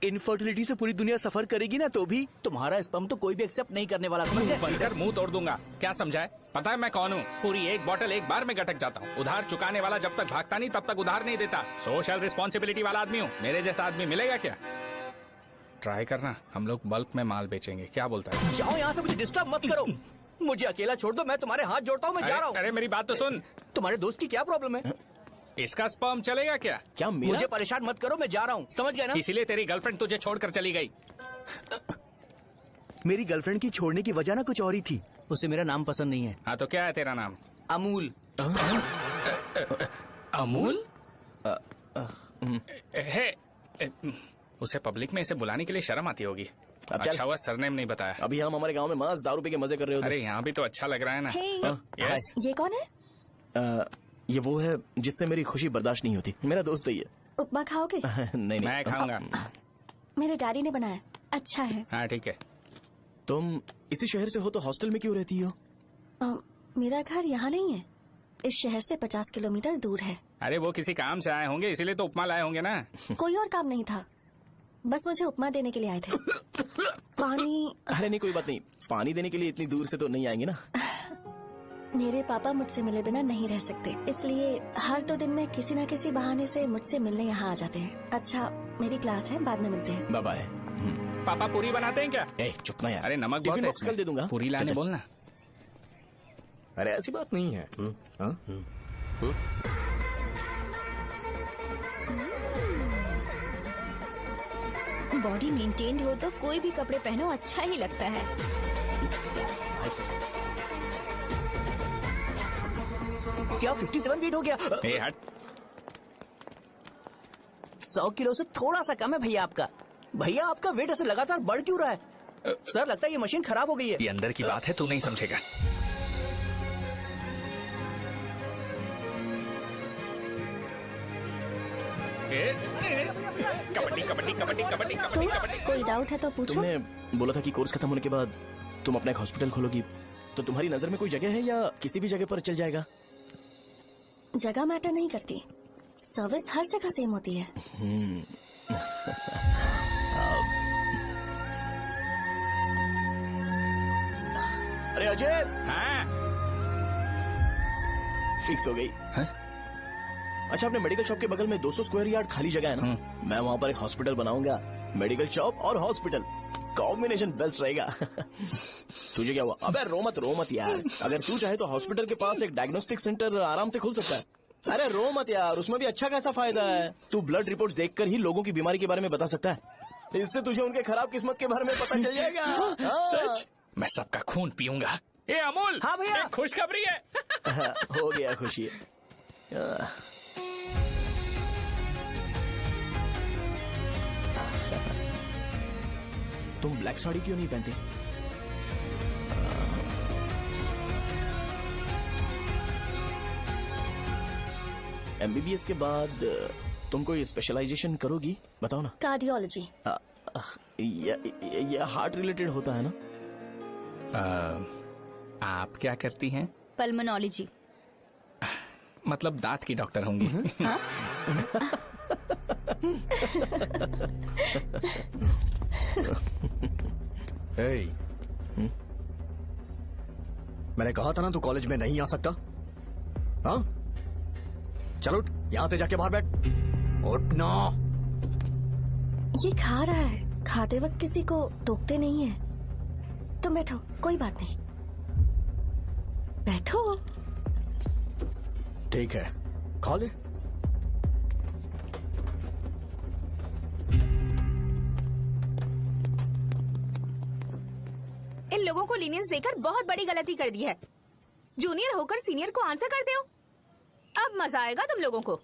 इनफर्टिलिटी से पूरी दुनिया सफर करेगी ना, तो भी तुम्हारा स्पर्म तो कोई भी एक्सेप्ट नहीं करने वाला, समझ गए? बनकर मुंह तोड़ दूंगा। क्या समझा है? पता है मैं कौन हूँ? पूरी एक बोतल एक बार में गटक जाता हूँ। उधार चुकाने वाला जब तक भागता नहीं तब तक उधार नहीं देता। सोशल रिस्पॉन्सिबिलिटी वाला आदमी हूँ। मेरे जैसा आदमी मिलेगा क्या? ट्राई करना, हम लोग बल्क में माल बेचेंगे। क्या बोलता है? जाओ यहाँ से, मुझे डिस्टर्ब मत करो। मुझे अकेला छोड़ दो, मैं तुम्हारे हाथ जोड़ता हूँ, मैं जा रहा हूँ। अरे मेरी बात तो सुन। तुम्हारे दोस्त की क्या प्रॉब्लम है? इसका स्पर्म चलेगा क्या? क्या मेरा? मुझे परेशान मत करो, मैं जा रहा हूँ, समझ गए ना? इसीलिए तेरी गर्लफ्रेंड तुझे छोड़कर चली गई। मेरी गर्लफ्रेंड की छोड़ने की वजह ना कुछ और ही थी। उसे मेरा नाम पसंद नहीं है। हाँ तो क्या है तेरा नाम? अमूल। अमूल? उसे पब्लिक में इसे बुलाने के लिए शर्म आती होगी। अच्छा हुआ सरनेम नहीं बताया। अभी हम हमारे गांव में मांस दारू पी के मजे कर रहे होते। अरे यहाँ भी तो अच्छा लग रहा है ना। Hey, yes. ये कौन है? ये वो है जिससे मेरी खुशी बर्दाश्त नहीं होती। मेरा दोस्त ही है। उपमा खाओगे? नहीं, मैं खाऊंगा। मेरे डैडी ने बनाया, अच्छा है। हाँ ठीक है। तुम इसी शहर से हो तो हॉस्टल में क्यों रहती हो? मेरा घर यहाँ नहीं है, इस शहर से 50 किलोमीटर दूर है। अरे वो किसी काम से आए होंगे, इसीलिए तो उपमा लाए होंगे ना। कोई और काम नहीं था, बस मुझे उपमा देने के लिए आए थे। पानी? अरे नहीं, कोई बात नहीं। पानी देने के लिए इतनी दूर से तो नहीं आएंगे ना। मेरे पापा मुझसे मिले बिना नहीं रह सकते, इसलिए हर 2 दिन में किसी न किसी बहाने से मुझसे मिलने यहाँ आ जाते हैं। अच्छा, मेरी क्लास है, बाद में मिलते हैं। Bye bye. पापा पूरी बनाते हैं क्या? चुप ना यार। अरे नमक बहुत है इसमें। कल दे दूंगा। पूरी लाने बोलना। अरे ऐसी बात नहीं है। बॉडी मेंटेन्ड हो तो कोई भी कपड़े पहनो अच्छा ही लगता है। क्या 57 फीट हो गया? ए हट। 100 किलो से थोड़ा सा कम है भैया आपका। भैया आपका वेट ऐसे लगातार बढ़ क्यों रहा है? सर लगता है ये मशीन खराब हो गई है। ये अंदर की बात है, तू नहीं समझेगा। कबड्डी कबड्डी कबड्डी कबड्डी कबड्डी कबड्डी। कोई डाउट है तो पूछो। तुमने बोला था कि कोर्स खत्म होने के बाद तुम अपना एक हॉस्पिटल खोलोगी, तो तुम्हारी नजर में कोई जगह है या किसी भी जगह पर चल जाएगा? जगह मैटर नहीं करती, सर्विस हर जगह सेम होती है। अरे अजय। हाँ? फिक्स हो गई। अच्छा, अपने मेडिकल शॉप के बगल में 200 स्क्वायर यार्ड खाली जगह है ना? मैं वहाँ पर एक हॉस्पिटल बनाऊंगा। मेडिकल शॉप और हॉस्पिटल कॉम्बिनेशन बेस्ट रहेगा। तुझे क्या हुआ? अबे रो मत यार। अगर तू चाहे तो हॉस्पिटल के पास एक डायग्नोस्टिक सेंटर आराम से खुल सकता है। अरे रो मत यार, उसमें भी अच्छा खासा फायदा है। तू ब्लड रिपोर्ट देखकर ही लोगों की बीमारी के बारे में बता सकता है। इससे तुझे उनके खराब किस्मत के बारे में पता चल जाएगा। सच? मैं सबका खून पीऊंगा। ए अमूल। हाँ भैया। एक खुशखबरी है। हो गया खुशी। तुम ब्लैक साड़ी क्यों नहीं पहनती? एमबीबीएस के बाद तुम कोई स्पेशलाइजेशन करोगी? बताओ ना। कार्डियोलॉजी। ये हार्ट रिलेटेड होता है ना? आप क्या करती हैं? पल्मोनोलॉजी। मतलब दांत की डॉक्टर होंगी। हाँ? मैंने कहा था ना तू कॉलेज में नहीं आ सकता। हाँ, चलो उठ, यहाँ से जाके बाहर बैठ। उठना। ये खा रहा है, खाते वक्त किसी को टोकते नहीं है। तुम बैठो, कोई बात नहीं, बैठो। ठीक है, खा ले। इन लोगों को लीनियंस देकर बहुत बड़ी गलती कर दी है। जूनियर होकर सीनियर को आंसर करते हो। अब मजा आएगा तुम लोगों को।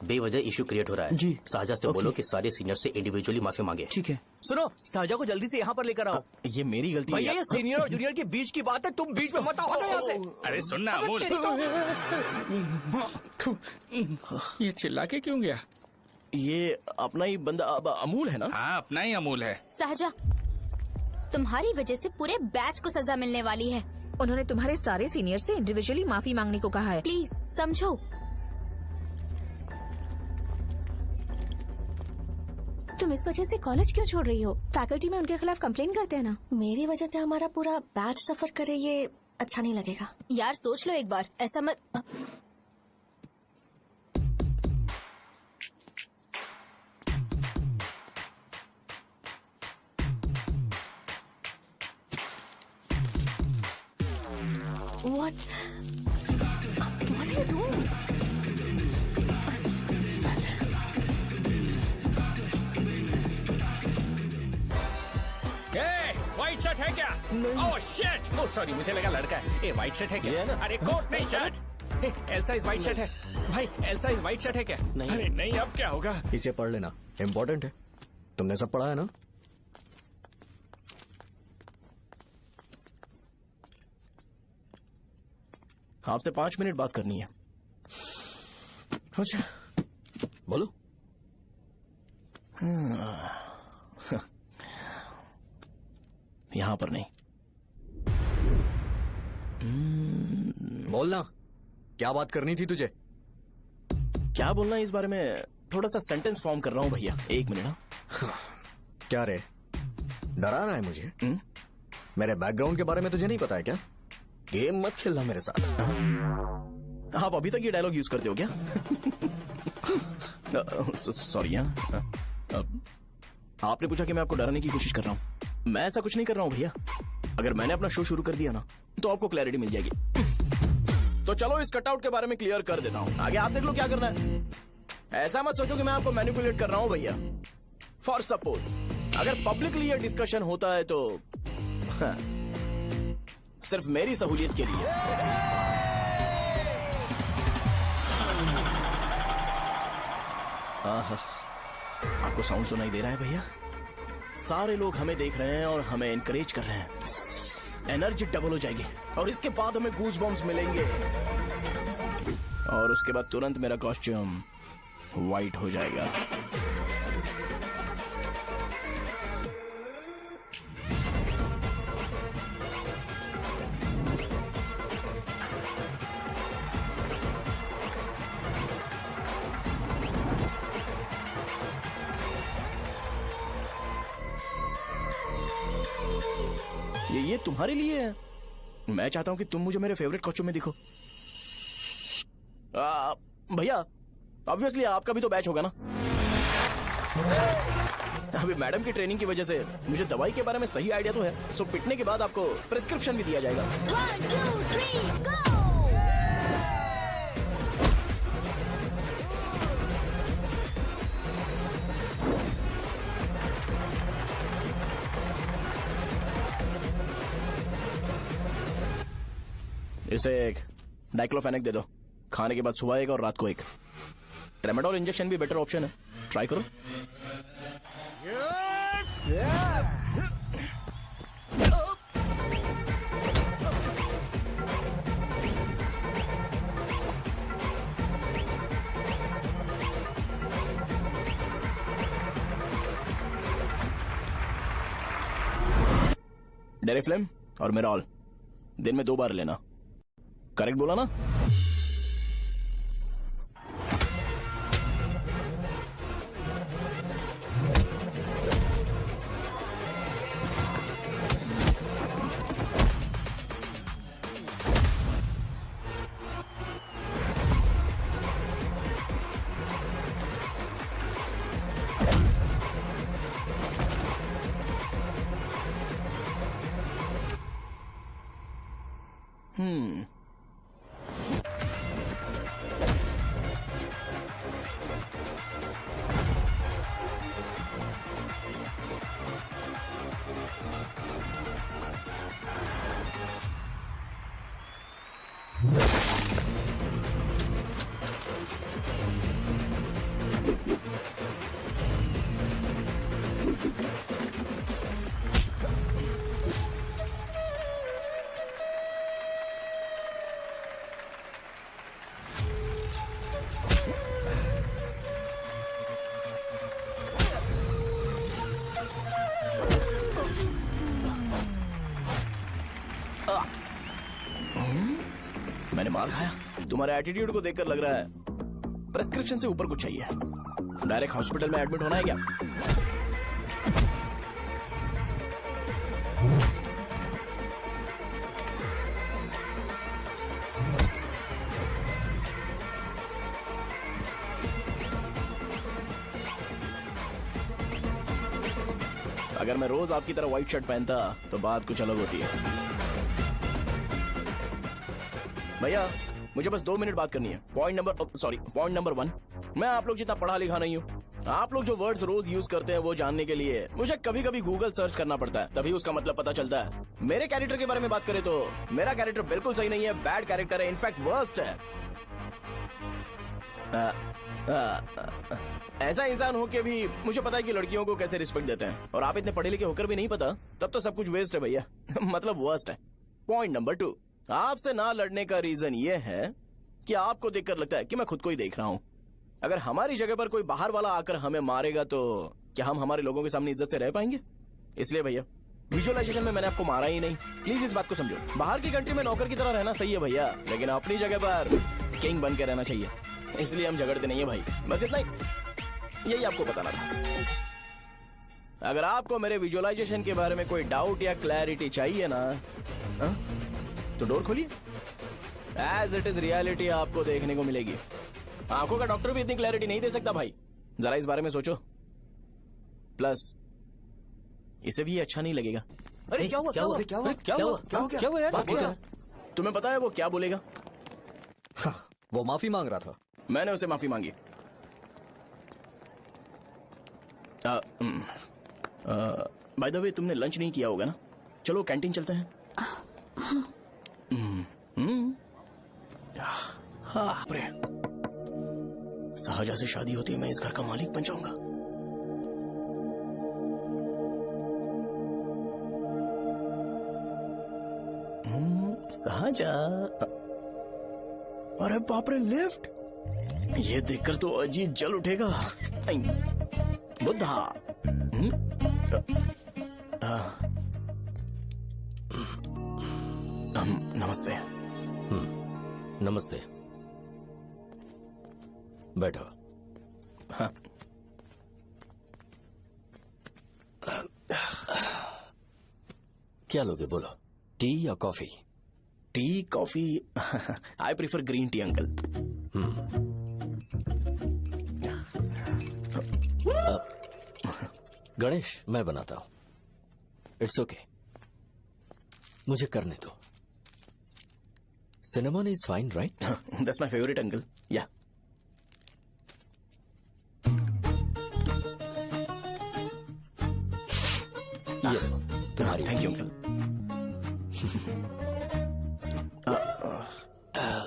बेवजह इशू क्रिएट हो रहा है जी। साजा से बोलो कि सारे सीनियर से इंडिविजुअली माफी मांगे। ठीक है। सुनो, साजा को जल्दी से यहाँ पर लेकर आओ। ये मेरी गलती है। भैया ये सीनियर और जूनियर के बीच की बात है, तुम बीच में मत आओ यहाँ से। अरे सुनना अमूल, ये चिल्ला के क्यों गया? ये अपना ही बंदा अमूल है ना? हाँ, अपना ही अमूल है। साजा, तुम्हारी वजह से पूरे बैच को सजा मिलने वाली है। उन्होंने तुम्हारे सारे सीनियर से इंडिविजुअली माफी मांगने को कहा है। प्लीज समझो। तुम इस वजह से कॉलेज क्यों छोड़ रही हो? फैकल्टी में उनके खिलाफ कंप्लेन करते हैं ना। मेरी वजह से हमारा पूरा बैच सफर करे, ये अच्छा नहीं लगेगा। यार सोच लो एक बार, ऐसा मत। What are you doing? White shirt है क्या? Oh shit! ओह सॉरी, मुझे लगा लड़का है। ए व्हाइट शर्ट है क्या? अरे कोट नहीं, shirt. Elsa is white shirt है भाई। एल्सा इज व्हाइट शर्ट है क्या? नहीं। अरे नहीं, अब क्या होगा? इसे पढ़ लेना, इम्पोर्टेंट है। तुमने सब पढ़ा है ना? आपसे 5 मिनट बात करनी है। अच्छा, बोलो। यहाँ पर नहीं। बोलना, क्या बात करनी थी तुझे? क्या बोलना है इस बारे में? थोड़ा सा सेंटेंस फॉर्म कर रहा हूँ भैया, 1 मिनट ना। क्या रे, डरा रहा है मुझे? मेरे बैकग्राउंड के बारे में तुझे नहीं पता है क्या? गेम मत खेलना मेरे साथ। आप अभी तक ये डायलॉग यूज करते हो क्या? सॉरी। आपने पूछा कि मैं आपको डराने की कोशिश कर रहा हूँ। मैं ऐसा कुछ नहीं कर रहा हूँ भैया। अगर मैंने अपना शो शुरू कर दिया ना, तो आपको क्लैरिटी मिल जाएगी। तो चलो इस कटआउट के बारे में क्लियर कर देता हूँ, आगे आप देख लो क्या करना है। ऐसा मत सोचो कि मैं आपको मैनिपुलेट कर रहा हूँ भैया। फॉर सपोज अगर पब्लिकली ये डिस्कशन होता है तो सिर्फ मेरी सहूलियत के लिए। आपको साउंड सुनाई दे रहा है भैया? सारे लोग हमें देख रहे हैं और हमें एनकरेज कर रहे हैं। एनर्जी डबल हो जाएगी और इसके बाद हमें गूज बम्स मिलेंगे और उसके बाद तुरंत मेरा कॉस्ट्यूम वाइट हो जाएगा। ये तुम्हारे लिए है। मैं चाहता हूं कि तुम मुझे मेरे फेवरेट कॉस्ट्यूम में दिखो। भैया ऑब्वियसली आपका भी तो बैच होगा ना। अभी मैडम की ट्रेनिंग की वजह से मुझे दवाई के बारे में सही आइडिया तो है। सो पिटने के बाद आपको प्रिस्क्रिप्शन भी दिया जाएगा। 1, 2, 3, go! इसे एक डाइक्लोफेनेक दे दो। खाने के बाद सुबह एक और रात को एक। ट्रेमाडोल इंजेक्शन भी बेटर ऑप्शन है, ट्राई करो। डेरिफ्लेम और मेरॉल दिन में 2 बार लेना। करेक्ट बोला ना? मैंने मार खाया? तुम्हारे एटीट्यूड को देखकर लग रहा है प्रेस्क्रिप्शन से ऊपर कुछ चाहिए। डायरेक्ट हॉस्पिटल में एडमिट होना है क्या? अगर मैं रोज आपकी तरह व्हाइट शर्ट पहनता तो बात कुछ अलग होती है। भैया मुझे बस 2 मिनट बात करनी है। पॉइंट नंबर 1, मैं आप लोग जितना पढ़ा लिखा नहीं हूँ। आप लोग जो वर्ड्स रोज यूज करते हैं वो जानने के लिए मुझे कभी कभी गूगल सर्च करना पड़ता है, तभी उसका मतलब पता चलता है। मेरे कैरेक्टर के बारे में बात करें तो मेरा कैरेक्टर बिल्कुल सही नहीं है, बैड कैरेक्टर है, इनफैक्ट वर्स्ट है। ऐसा इंसान हो के भी मुझे पता है कि लड़कियों को कैसे रिस्पेक्ट देते हैं, और आप इतने पढ़े लिखे होकर भी नहीं पता, तब तो सब कुछ वेस्ट है भैया। मतलब वर्स्ट है। पॉइंट नंबर 2, आपसे ना लड़ने का रीजन ये है कि आपको देखकर लगता है कि मैं खुद को ही देख रहा हूँ। अगर हमारी जगह पर कोई बाहर वाला आकर हमें मारेगा तो क्या हम हमारे लोगों के सामने इज्जत से रह पाएंगे? इसलिए भैया विजुअलाइजेशन में मैंने आपको मारा ही नहीं, प्लीज इस बात को समझो। बाहर की कंट्री में नौकर की तरह रहना सही है भैया, लेकिन अपनी जगह पर किंग बन के रहना चाहिए। इसलिए हम झगड़ते नहीं है भाई, बस इतना ही, यही आपको बताना था। अगर आपको मेरे विजुअलाइजेशन के बारे में कोई डाउट या क्लैरिटी चाहिए ना, तो डोर खोलिए। एज इट इज रियलिटी आपको देखने को मिलेगी। आंखों का डॉक्टर भी इतनी क्लैरिटी नहीं दे सकता भाई, जरा इस बारे में सोचो। प्लस इसे भी अच्छा नहीं लगेगा। अरे क्या हुआ? तुम्हें पता है वो क्या बोलेगा? वो माफी मांग रहा था। मैंने उसे माफी मांगी। बाय द वे तुमने लंच नहीं किया होगा ना? चलो कैंटीन चलते हैं। हाँ, शाहजहां से शादी होती है, मैं इस घर का मालिक बन जाऊंगा। शाहजहां, अरे बाप रे, लिफ्ट! ये देखकर तो अजीत जल उठेगा। बुद्धा। नमस्ते। नमस्ते, बैठो। हाँ। क्या लोगे बोलो, टी या coffee? T, coffee? I prefer green tea uncle. Ganesh, मैं बनाता हूं। इट्स ओके, मुझे करने दो। Cinnamon is fine, right? That's my favourite uncle. या तुम्हारी। Thank you uncle.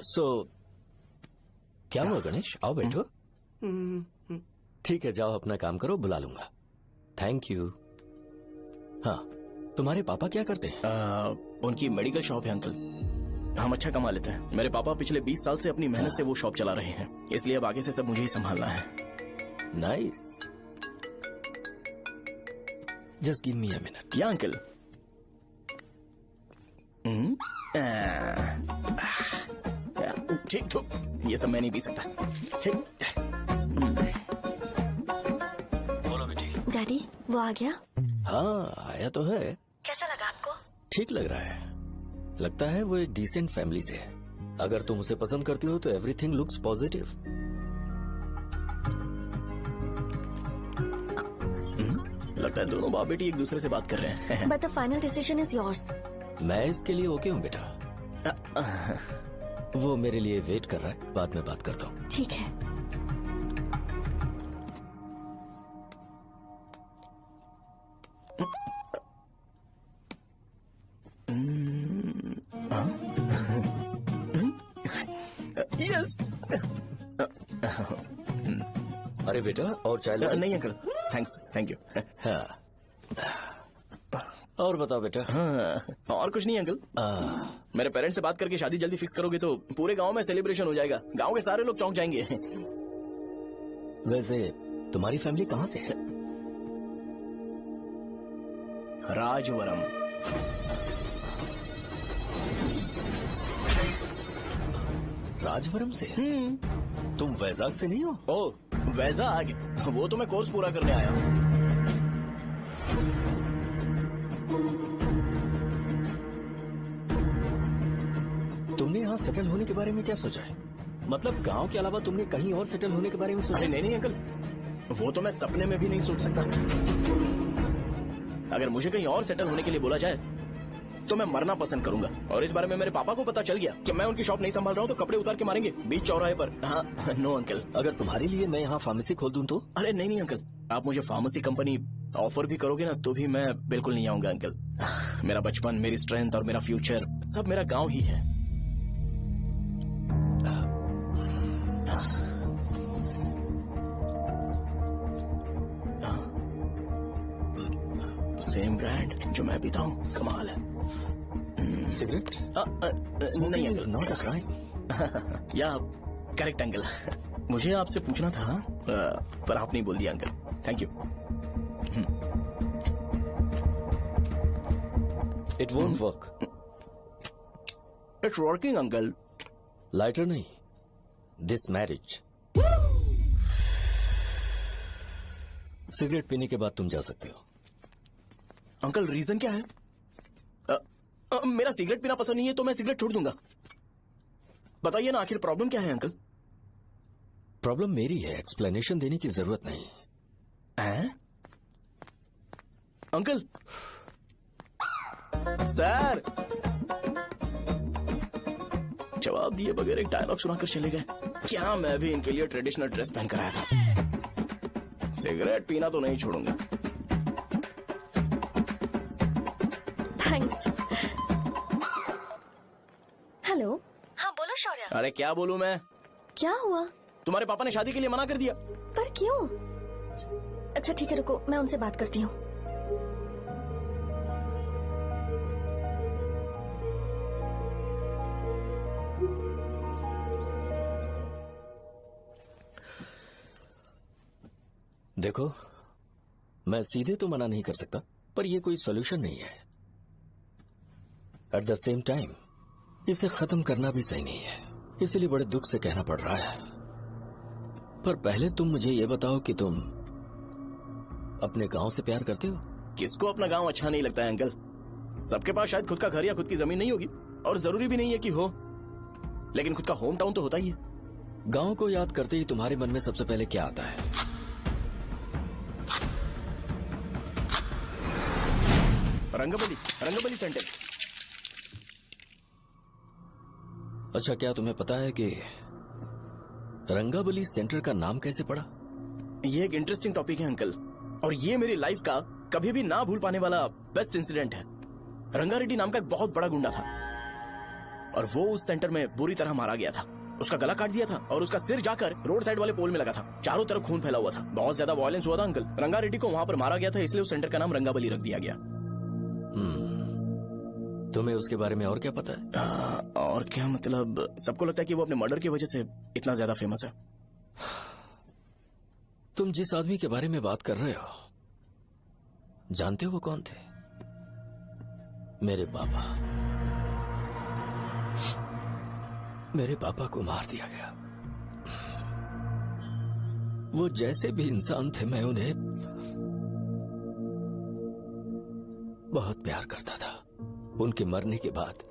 सो क्या हुआ गणेश? आओ बैठो। ठीक है, जाओ अपना काम करो, बुला लूंगा। Thank you. हाँ, तुम्हारे पापा क्या करते हैं? उनकी मेडिकल शॉप है अंकल। हम अच्छा कमा लेते हैं। मेरे पापा पिछले 20 साल से अपनी मेहनत से वो शॉप चला रहे हैं, इसलिए अब आगे से सब मुझे ही संभालना है। Nice. Just give me a minute. या अंकल। ठीक, तो ये सब मैं नहीं पी सकता। ठीक। बोलो बेटी। डैडी, वो आ गया? हाँ, आया तो है। कैसा लगा आपको? ठीक लग रहा है। लगता है वो एक डिसेंट फैमिली से है। अगर तुम उसे पसंद करती हो तो एवरीथिंग लुक्स पॉजिटिव। लगता है दोनों बाप बेटी एक दूसरे से बात कर रहे हैं। But the final decision is yours. मैं इसके लिए ओके हूँ बेटा। वो मेरे लिए वेट कर रहा है, बाद में बात करता हूँ। ठीक है। यस। अरे बेटा, और चाय लो। नहीं अंकल, थैंक्स, थैंक यू। हाँ, और बताओ बेटा। हाँ, और कुछ नहीं अंकल। मेरे पेरेंट्स से बात करके शादी जल्दी फिक्स करोगे तो पूरे गांव में सेलिब्रेशन हो जाएगा। गांव के सारे लोग चौंक जाएंगे। वैसे तुम्हारी फैमिली कहाँ से है? राजवरम। राजवरम से? तुम वैजाग से नहीं हो? ओ वैजाग, वो तो मैं कोर्स पूरा करने आया हूँ। तुमने यहाँ सेटल होने के बारे में क्या सोचा है? मतलब गांव के अलावा तुमने कहीं और सेटल होने के बारे में सोचा? नहीं नहीं अंकल, वो तो मैं सपने में भी नहीं सोच सकता। अगर मुझे कहीं और सेटल होने के लिए बोला जाए तो मैं मरना पसंद करूंगा। और इस बारे में मेरे पापा को पता चल गया कि मैं उनकी शॉप नहीं संभाल रहा हूँ तो कपड़े उतार के मारेंगे बीच चौराहे पर। हाँ नो अंकल। अगर तुम्हारे लिए मैं यहाँ फार्मेसी खोल दूं तो? अरे नहीं नहीं अंकल, आप मुझे फार्मेसी कंपनी ऑफर भी करोगे ना तो भी मैं बिल्कुल नहीं आऊंगा अंकल। मेरा बचपन, मेरी स्ट्रेंथ और मेरा फ्यूचर सब मेरा गाँव ही है। सेम ब्रांड जो मैं पीता हूँ, कमाल है। सिगरेट? नहीं इज नॉट अ क्राइम। या करेक्ट अंकल। मुझे आपसे पूछना था पर आप नहीं बोल दिया uncle. Thank you. It won't work. It's working uncle. Lighter नहीं, दिस मैरिज। सिगरेट पीने के बाद तुम जा सकते हो। अंकल रीजन क्या है? मेरा सिगरेट पीना पसंद नहीं है तो मैं सिगरेट छोड़ दूंगा। बताइए ना आखिर प्रॉब्लम क्या है अंकल? प्रॉब्लम मेरी है, एक्सप्लेनेशन देने की जरूरत नहीं है। अंकल सर जवाब दिए बगैर एक डायलॉग सुनाकर चले गए। क्या मैं भी इनके लिए ट्रेडिशनल ड्रेस पहन कर आया था। सिगरेट पीना तो नहीं छोड़ूंगा। थैंक्स। हेलो। हाँ बोलो शौर्य। अरे क्या बोलूं मैं? क्या हुआ? तुम्हारे पापा ने शादी के लिए मना कर दिया। पर क्यों? अच्छा ठीक है रुको, मैं उनसे बात करती हूँ। देखो, मैं सीधे तो मना नहीं कर सकता, पर यह कोई सॉल्यूशन नहीं है। एट द सेम टाइम इसे खत्म करना भी सही नहीं है, इसलिए बड़े दुख से कहना पड़ रहा है। पर पहले तुम मुझे ये बताओ कि तुम अपने गांव से प्यार करते हो? किसको अपना गांव अच्छा नहीं लगता है अंकल? सबके पास शायद खुद का घर या खुद की जमीन नहीं होगी, और जरूरी भी नहीं है कि हो, लेकिन खुद का होम टाउन तो होता ही है। गांव को याद करते ही तुम्हारे मन में सबसे पहले क्या आता है? रंगबली सेंटर। अच्छा, क्या तुम्हें पता है कि रंगाबली सेंटर का नाम कैसे पड़ा? ये एक इंटरेस्टिंग टॉपिक है अंकल, और ये मेरी लाइफ का कभी भी ना भूल पाने वाला बेस्ट इंसिडेंट है। रंगारेड्डी नाम का एक बहुत बड़ा गुंडा था, और वो उस सेंटर में बुरी तरह मारा गया था। उसका गला काट दिया था और उसका सिर जाकर रोड साइड वाले पोल में लगा था। चारों तरफ खून फैला हुआ था, बहुत ज्यादा वायलेंस हुआ था अंकल। रंगारेड्डी को वहां पर मारा गया था, इसलिए उस सेंटर का नाम रंगाबली रख दिया गया। तुम्हें उसके बारे में और क्या पता है? और क्या मतलब, सबको लगता है कि वो अपने मर्डर की वजह से इतना ज्यादा फेमस है। तुम जिस आदमी के बारे में बात कर रहे हो, जानते हो वो कौन थे? मेरे पापा। मेरे पापा को मार दिया गया। वो जैसे भी इंसान थे, मैं उन्हें बहुत प्यार करता था। उनके मरने के बाद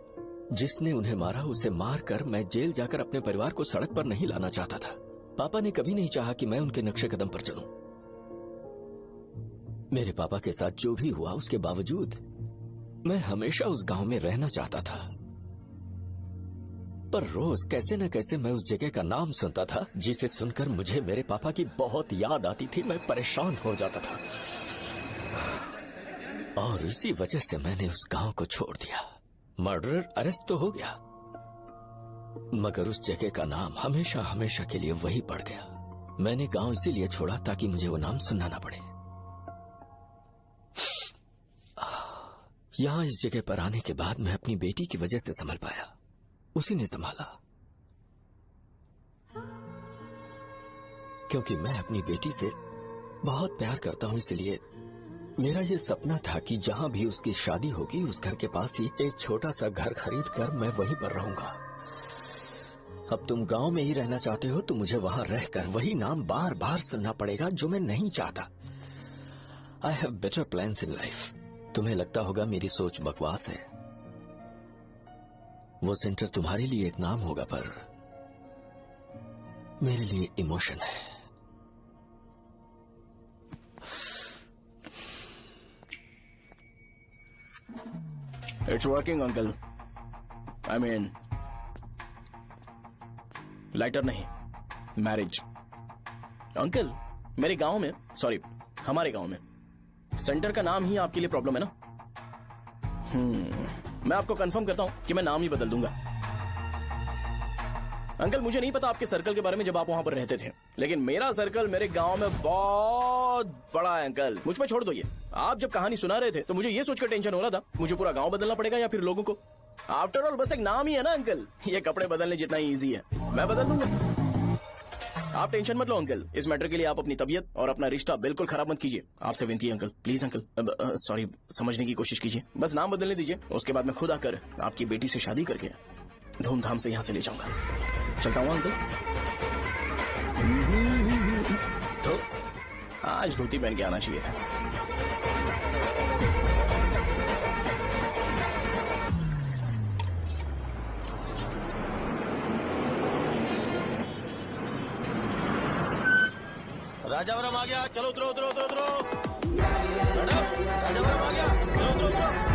जिसने उन्हें मारा उसे मारकर मैं जेल जाकर अपने परिवार को सड़क पर नहीं लाना चाहता था। पापा ने कभी नहीं चाहा कि मैं उनके नक्शे कदम पर चलूं। मेरे पापा के साथ जो भी हुआ उसके बावजूद मैं हमेशा उस गांव में रहना चाहता था। पर रोज कैसे न कैसे मैं उस जगह का नाम सुनता था, जिसे सुनकर मुझे मेरे पापा की बहुत याद आती थी। मैं परेशान हो जाता था, और इसी वजह से मैंने उस गांव को छोड़ दिया। मर्डरर अरेस्ट तो हो गया, मगर उस जगह का नाम हमेशा हमेशा के लिए वही पड़ गया। मैंने गांव इसीलिए छोड़ा ताकि मुझे वो नाम सुनना ना पड़े। यहां इस जगह पर आने के बाद मैं अपनी बेटी की वजह से संभल पाया, उसी ने संभाला। क्योंकि मैं अपनी बेटी से बहुत प्यार करता हूं, इसलिए मेरा ये सपना था कि जहां भी उसकी शादी होगी उस घर के पास ही एक छोटा सा घर खरीद कर मैं वहीं पर रहूंगा। अब तुम गांव में ही रहना चाहते हो तो मुझे वहां रहकर वही नाम बार बार सुनना पड़ेगा जो मैं नहीं चाहता। I have better plans in life. तुम्हें लगता होगा मेरी सोच बकवास है। वो सेंटर तुम्हारे लिए एक नाम होगा पर मेरे लिए इमोशन है। It's working uncle. I mean lighter नहीं, मैरिज। अंकल मेरे गांव में, सॉरी हमारे गांव में सेंटर का नाम ही आपके लिए प्रॉब्लम है ना? मैं आपको कंफर्म करता हूं कि मैं नाम ही बदल दूंगा। अंकल मुझे नहीं पता आपके सर्कल के बारे में जब आप वहां पर रहते थे, लेकिन मेरा सर्कल मेरे गांव में बहुत बड़ा है अंकल। मुझ पर छोड़ दो ये। आप जब कहानी सुना रहे थे तो मुझे ये सोचकर टेंशन हो रहा था मुझे पूरा गांव बदलना पड़ेगा या फिर लोगों को। आफ्टर ऑल बस एक नाम ही है ना अंकल, ये कपड़े बदलने जितना ही ईजी है। मैं बदल दूंगा, आप टेंशन मत लो अंकल। इस मैटर के लिए आप अपनी तबीयत और अपना रिश्ता बिल्कुल खराब मत कीजिए। आपसे विनती है अंकल, प्लीज अंकल। सॉरी, समझने की कोशिश कीजिए। बस नाम बदलने दीजिए, उसके बाद मैं खुद आकर आपकी बेटी से शादी करके धूमधाम से यहाँ से ले जाऊंगा। चलता हूँ अंकल। तो आज धोती पहन के आना चाहिए था। राजावरम आ गया, चलो उतरो उतरो उतरो उतरो। राजावरम आ गया, चलो उतरो उतरो।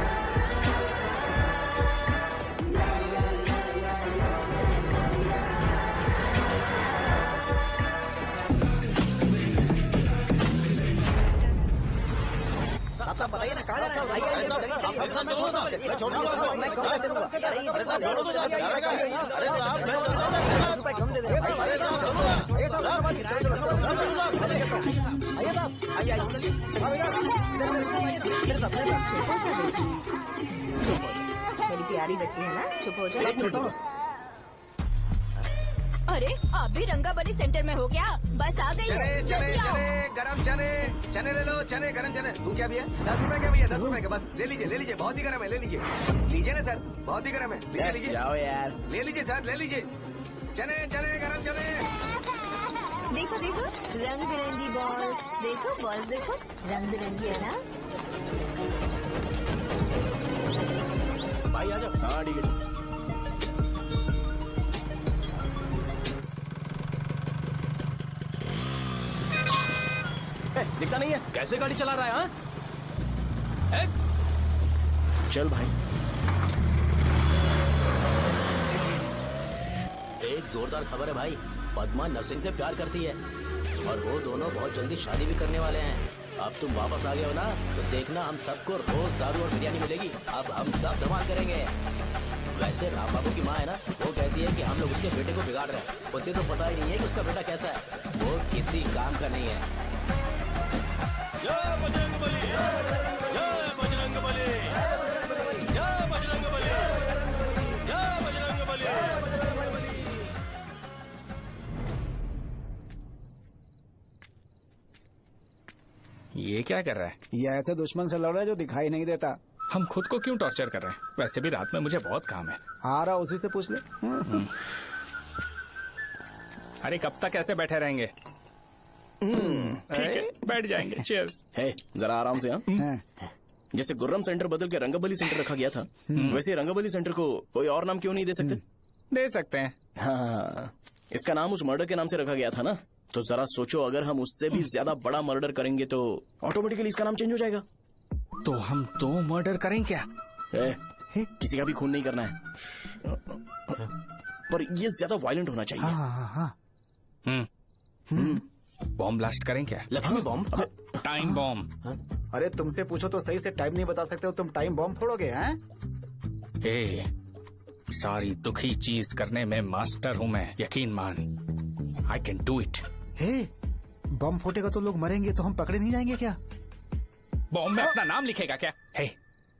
साहब बताइए ना कहाँ जाना है? मैं छोड़ दूंगा, मैं कौन कैसे दूंगा? मेरी प्यारी बच्ची है ना, चुप हो जाओ। अरे आप भी रंगाबली सेंटर में हो क्या? बस आ गई। चने चने चने गरम चने, चने ले लो, चने गरम चने। तू क्या भैया? 10 रुपए का भैया, 10 रुपए का। बस ले लीजिए, बहुत ही गरम है, ले लीजिए। लीजिए ना सर, बहुत ही गरम है, लीजिए। जाओ यार, ले लीजिए सर, ले लीजिए। चने चने गरम चने। देखो देखो रंग बिरंगी बॉल, देखो बॉल देखो रंग बिरंगी है ना। भाई आ जाओ। हाँ ठीक है। दिखता नहीं है, कैसे गाड़ी चला रहा है? हाँ चल भाई। एक जोरदार खबर है भाई, पद्मा नरसिंह से प्यार करती है और वो दोनों बहुत जल्दी शादी भी करने वाले हैं। अब तुम वापस आ गए हो ना, तो देखना हम सबको रोज दारू और बिरयानी मिलेगी। अब हम सब धमाल करेंगे। वैसे राम बाबू की माँ है ना, वो कहती है कि हम लोग उसके बेटे को बिगाड़ रहे हैं। उसे तो पता ही नहीं है कि उसका बेटा कैसा है, वो किसी काम का नहीं है। जय बजरंगबली, जय बजरंगबली, जय बजरंगबली, जय बजरंगबली। ये क्या कर रहा है? ये ऐसे दुश्मन से लड़ रहा है जो दिखाई नहीं देता। हम खुद को क्यों टॉर्चर कर रहे हैं? वैसे भी रात में मुझे बहुत काम है। आ रहा उसी से पूछ ले। अरे कब तक ऐसे बैठे रहेंगे? ठीक है, बैठ जाएंगे। चीयर्स। है जरा आराम से। हाँ जैसे गुर्रम सेंटर बदल के रंगबली सेंटर रखा गया था, वैसे रंगबली सेंटर को कोई और नाम क्यों नहीं दे सकते? दे सकते हैं। हाँ, इसका नाम उस मर्डर के नाम से रखा गया था ना, तो जरा सोचो अगर हम उससे भी ज्यादा बड़ा मर्डर करेंगे तो ऑटोमेटिकली इसका नाम चेंज हो जाएगा। तो हम 2 मर्डर करें क्या? किसी का भी खून नहीं करना है, पर ये ज्यादा वायलेंट होना चाहिए। बॉम्ब ब्लास्ट करें क्या? लक्ष्मी बॉम्ब? Time bomb. अरे तुमसे पूछो तो सही से टाइम नहीं बता सकते हो, तुम टाइम बॉम्ब फोड़ोगे? हैं? सारी दुखी चीज करने में मास्टर हूँ मैं, यकीन मान। I can do it. Bomb फूटेगा तो लोग मरेंगे, तो हम पकड़े नहीं जाएंगे क्या? बॉम्ब में अपना नाम लिखेगा क्या?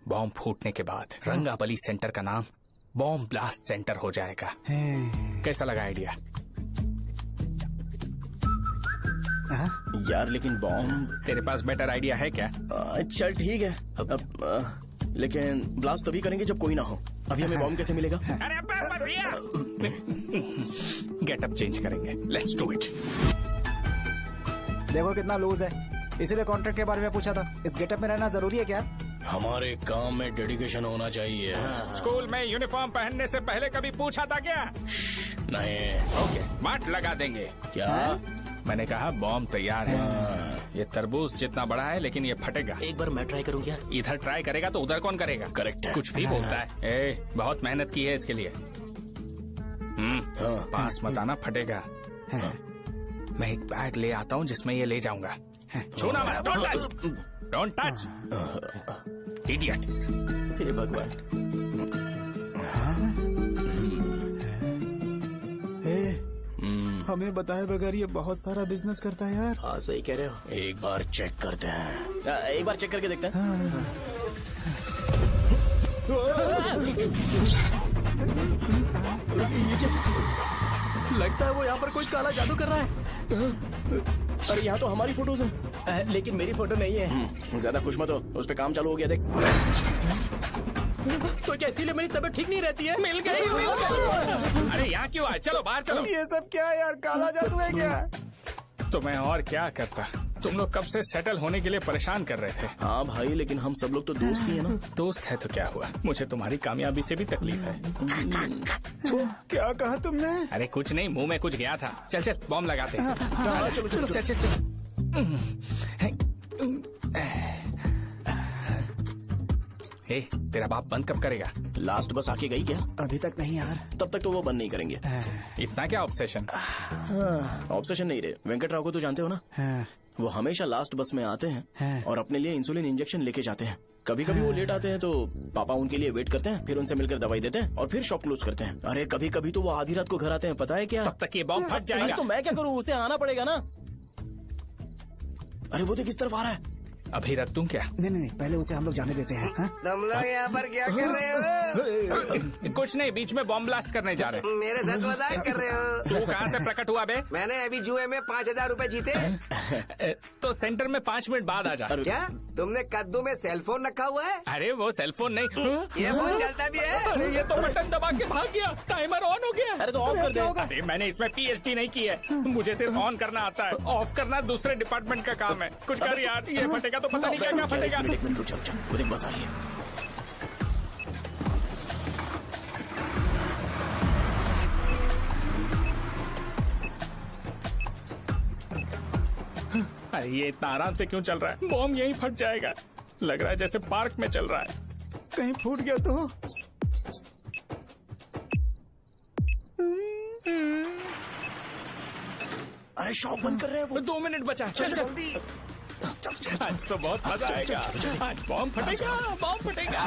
बॉम्ब फूटने के बाद रंगाबली सेंटर का नाम बॉम्ब ब्लास्ट सेंटर हो जाएगा। कैसा लगा आइडिया? यार लेकिन बॉम्ब, तेरे पास बेटर आइडिया है क्या? चल ठीक है, लेकिन ब्लास्ट तभी करेंगे जब कोई ना हो। अभी हमें बॉम्ब कैसे मिलेगा? अरे भैया, गेटअप चेंज करेंगे। Let's do it. देखो कितना लूज है, इसीलिए कॉन्ट्रैक्ट के बारे में पूछा था। इस गेटअप में रहना जरूरी है क्या? हमारे काम में डेडिकेशन होना चाहिए। स्कूल में यूनिफॉर्म पहनने से पहले कभी पूछा था क्या? नहीं। ओके, मार्ट लगा देंगे। क्या? मैंने कहा बॉम्ब तैयार है। ये तरबूज जितना बड़ा है, लेकिन ये फटेगा। एक बार मैं ट्राई करूं क्या? इधर ट्राई करेगा तो उधर कौन करेगा? करेक्ट है। कुछ भी बोलता है। बहुत मेहनत की है इसके लिए। पास मत आना, फटेगा। मैं एक बैग ले आता हूँ जिसमें ये ले जाऊंगा। छूना मत, don't touch, don't touch, idiots. हे भगवान। हमें बताए बगैर ये बहुत सारा बिजनेस करता है यार। हाँ सही कह रहे हो। एक बार चेक करते हैं। एक बार चेक करके देखते हैं। लगता है वो यहाँ पर कोई काला जादू कर रहा है। अरे यहाँ तो हमारी फोटोज हैं, लेकिन मेरी फोटो नहीं है। ज्यादा खुश मत हो, उस पे काम चालू हो गया। देख तो क्या इसीलिए मेरी तबीयत ठीक नहीं रहती है? मिल गई। अरे यहाँ क्यों आए? चलो बाहर चलो। ये सब क्या है यार? काला जादू है क्या? तो मैं और क्या करता? तुम लोग कब से सेटल होने के लिए परेशान कर रहे थे। हाँ भाई, लेकिन हम सब लोग तो दोस्त ही है ना। दोस्त है तो क्या हुआ? मुझे तुम्हारी कामयाबी से भी तकलीफ है। क्या कहा तुमने? अरे कुछ नहीं, मुंह में कुछ गया था। चल चल बॉम्ब लगाते हैं। चलो चलो चल चल चल। हे, तेरा बाप बंद कब करेगा? लास्ट बस आके गई क्या? अभी तक नहीं यार। तब तक तो वो बंद नहीं करेंगे। इतना क्या ऑब्सेशन? ऑब्सेशन नहीं रे। वेंकट राव को तो जानते हो ना? वो हमेशा लास्ट बस में आते हैं और अपने लिए इंसुलिन इंजेक्शन लेके जाते हैं। कभी कभी वो लेट आते हैं तो पापा उनके लिए वेट करते हैं, फिर उनसे मिलकर दवाई देते हैं और फिर शॉप क्लोज करते हैं। अरे कभी कभी तो वो आधी रात को घर आते हैं, पता है क्या? तब तक ये बॉम्ब फट जाएगा। तो मैं क्या करूँ? उसे आना पड़ेगा ना। अरे वो देख किस तरफ आ रहा है। अभी रख दूं क्या? नहीं, पहले उसे हम लोग जाने देते हैं। तुम लोग यहाँ पर क्या कर रहे हो? कुछ नहीं, बीच में बॉम्ब ब्लास्ट करने जा रहे। मेरे साथ मजाक कर रहे हो? तू कहाँ से प्रकट हुआ बे? मैंने अभी जुए में 5,000 रूपए जीते। तो सेंटर में 5 मिनट बाद आ जा। क्या तुमने कद्दू में सेल फोन रखा हुआ है? अरे वो सेल फोन नहीं, ये फोन चलता भी है। अरे ये तो बटन दबा के भाग गया, टाइमर ऑन हो गया। अरे तो ऑफ कर दे। अरे मैंने इसमें PhD नहीं की है, मुझे सिर्फ ऑन करना आता है। ऑफ करना दूसरे डिपार्टमेंट का काम है। कुछ कर यार, ये फटेगा तो पता नहीं क्या फटेगा। एक मिनट रुक जा, वो देख बस आ रही है। अरे ये इतना आराम से क्यों चल रहा है? बॉम्ब यहीं फट जाएगा। लग रहा है जैसे पार्क में चल रहा है। कहीं फूट गया तो? अरे शॉप बंद कर रहे हैं वो। 2 मिनट बचा। चल जल्दी। आज तो बहुत मजा आएगा। आज बॉम्ब फटेगा, बॉम्ब फटेगा।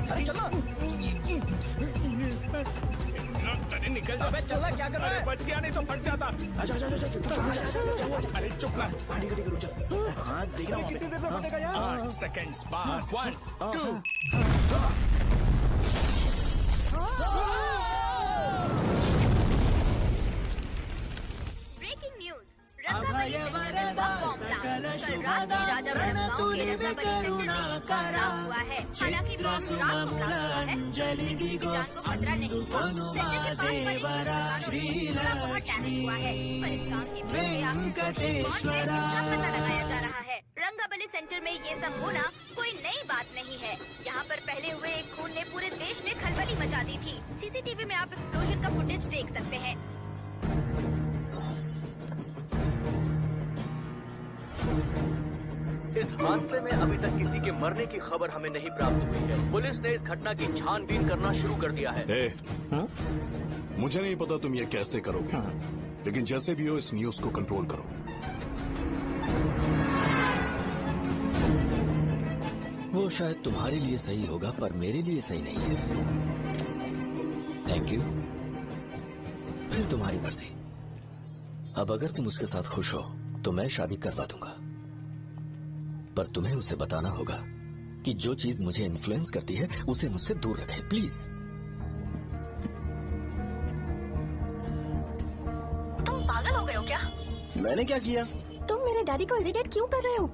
अरे चलो। अरे निकल जा। चला क्या कर रहा है? बच गया, नहीं तो फट जाता। अरे चुप ना। हाँ देख रहा हूँ। कितनी देर में फटेगा यार? 8 सेकेंड्स बाद। 1 2। रंगाबली सेंटर में ये सब होना कोई नई बात नहीं है। यहाँ पर पहले हुए एक खून ने पूरे देश में खलबली मचा दी थी। CCTV में आप एक्सप्लोजन का फुटेज देख सकते हैं। इस हादसे में अभी तक किसी के मरने की खबर हमें नहीं प्राप्त हुई है। पुलिस ने इस घटना की छानबीन करना शुरू कर दिया है। मुझे नहीं पता तुम ये कैसे करोगे, लेकिन जैसे भी हो इस न्यूज को कंट्रोल करो। वो शायद तुम्हारे लिए सही होगा, पर मेरे लिए सही नहीं है। Thank you. फिर तुम्हारी मर्जी। अब अगर तुम उसके साथ खुश हो तो मैं शादी करवा दूंगा, पर तुम्हें उसे बताना होगा कि जो चीज मुझे इन्फ्लुएंस करती है उसे मुझसे दूर रखे, प्लीज। तुम पागल हो गए हो क्या? मैंने क्या किया? तुम मेरे डैडी को इरिटेट क्यों कर रहे हो?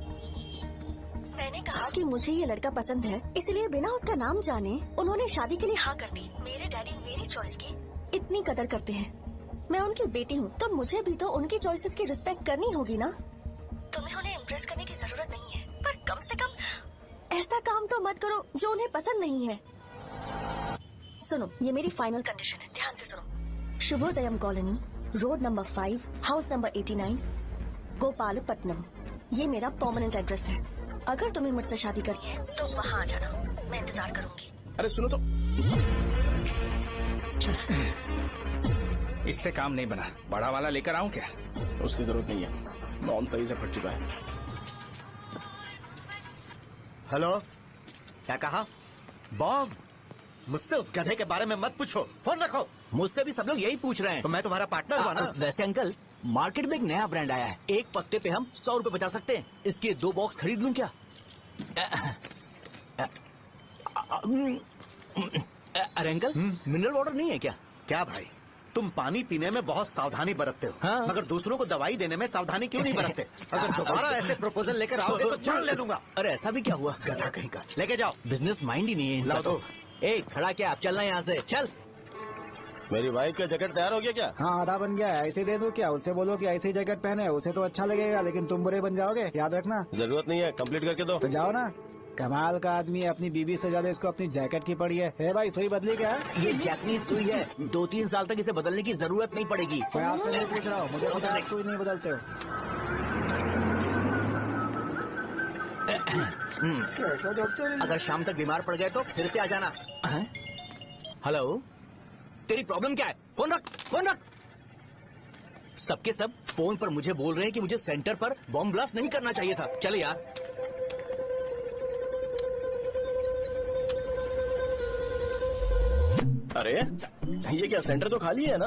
मैंने कहा कि मुझे ये लड़का पसंद है, इसलिए बिना उसका नाम जाने उन्होंने शादी के लिए हाँ कर दी। मेरे डैडी मेरी चॉइस की इतनी कदर करते हैं। मैं उनकी बेटी हूँ, तो मुझे भी तो उनकी चॉइसेस की रिस्पेक्ट करनी होगी ना। तुम्हें उन्हें इम्प्रेस करने की जरूरत नहीं है, पर कम से कम ऐसा काम तो मत करो जो उन्हें पसंद नहीं है। सुनो, ये मेरी फाइनल कंडीशन है, ध्यान से सुनो। Shubhodayam colony, road number 5, house number 89, Gopalapatnam. ये मेरा परमानेंट एड्रेस है। अगर तुम्हें मुझसे शादी करनी है तो वहाँ आ जाना, मैं इंतजार करूंगी। अरे सुनो तो, इससे काम नहीं बना। बड़ा वाला लेकर आऊं क्या? उसकी जरूरत नहीं है, नॉन सही से फट चुका है। हेलो, क्या कहा? बॉम्ब? मुझसे उस गधे के बारे में मत पूछो, फोन रखो। मुझसे भी सब लोग यही पूछ रहे हैं। तो मैं तुम्हारा पार्टनर हुआ ना। वैसे अंकल, मार्केट में एक नया ब्रांड आया है, एक पत्ते पे हम 100 रुपए बचा सकते हैं। इसके 2 बॉक्स खरीद लूं क्या? अरे अंकल, मिनरल वाटर नहीं है क्या? क्या भाई, तुम पानी पीने में बहुत सावधानी बरतते हो, हाँ? मगर दूसरों को दवाई देने में सावधानी क्यों नहीं बरतते? अगर दोबारा ऐसे प्रपोजल लेकर आओगे तो जान ले लूंगा। अरे ऐसा भी क्या हुआ? गधा कहीं का, लेके जाओ। बिजनेस माइंड ही नहीं है इनका लाओ तो। ए, खड़ा क्या? आप चलना यहाँ से, चल। मेरी वाइफ का जैकेट तैयार हो गया क्या? हाँ, आधा बन गया है। ऐसे दे दो क्या? उससे बोलो कि ऐसे ही जैकेट पहने, उसे तो अच्छा लगेगा, लेकिन तुम बुरे बन जाओगे, याद रखना। जरूरत नहीं है, कंप्लीट करके दो। तो जाओ ना। कमाल का आदमी है, अपनी बीवी से ज्यादा इसको अपनी जैकेट की पड़ी है। हे भाई, सुई बदली क्या? ये जैपनीज सुई है, 2-3 साल तक इसे बदलने की जरूरत नहीं पड़ेगी। मैं आपसे नहीं पूछ रहा हूँ, मुझे पता है सुई नहीं बदलते हो। अगर शाम तक बीमार पड़ गए तो फिर से आ जाना। हेलो, तेरी प्रॉब्लम क्या है? फोन रख, फोन रख। सबके सब फोन पर मुझे बोल रहे हैं कि मुझे सेंटर पर बॉम्ब ब्लास्ट नहीं करना चाहिए था। चल यार। अरे ये क्या, सेंटर तो खाली है ना?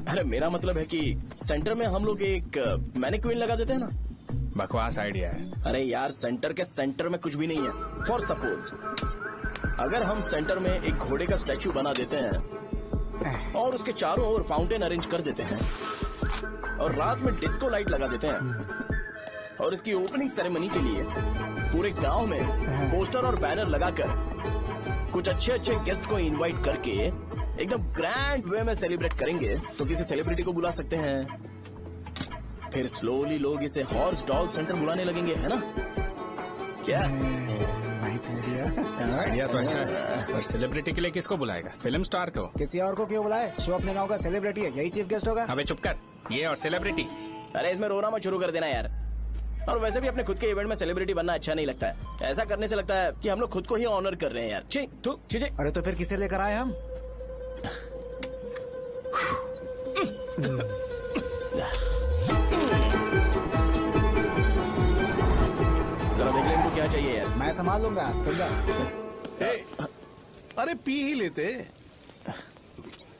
अरे मेरा मतलब है कि सेंटर में हम लोग एक मैनिक्विन लगा देते हैं ना। बकवास आइडिया है। अरे यार, सेंटर के सेंटर में कुछ भी नहीं है। फॉर सपोज अगर हम सेंटर में एक घोड़े का स्टैचू बना देते हैं और उसके चारों ओर फाउंटेन अरेंज कर देते हैं और रात में डिस्को लाइट लगा देते हैं और इसकी ओपनिंग सेरेमनी के लिए पूरे गांव में पोस्टर और बैनर लगाकर कुछ अच्छे अच्छे गेस्ट को इनवाइट करके एकदम ग्रैंड वे में सेलिब्रेट करेंगे, तो किसी सेलिब्रिटी को बुला सकते हैं। फिर स्लोली लोग इसे हॉर्स डॉल सेंटर बुलाने लगेंगे, है ना? क्या आइडिया तो अच्छा है, पर सेलिब्रिटी के लिए किसको बुलाएगा? फिल्म स्टार को? किसी और को क्यों बुलाए? शो अपने गांव का सेलिब्रिटी है, यही चीफ गेस्ट होगा। अबे चुप कर, ये और सेलिब्रिटी। अरे इसमें रोना मत शुरू कर देना यार। और वैसे भी अपने खुद के इवेंट में सेलिब्रिटी बनना अच्छा नहीं लगता है। ऐसा करने से लगता है कि हम लोग खुद को ही ऑनर कर रहे हैं यार। छी, तू चीजें। अरे तो फिर किसे लेकर आए हम? जरा देख ले इनको क्या चाहिए यार। मैं संभाल लूंगा, तुम जा। अरे पी ही लेते।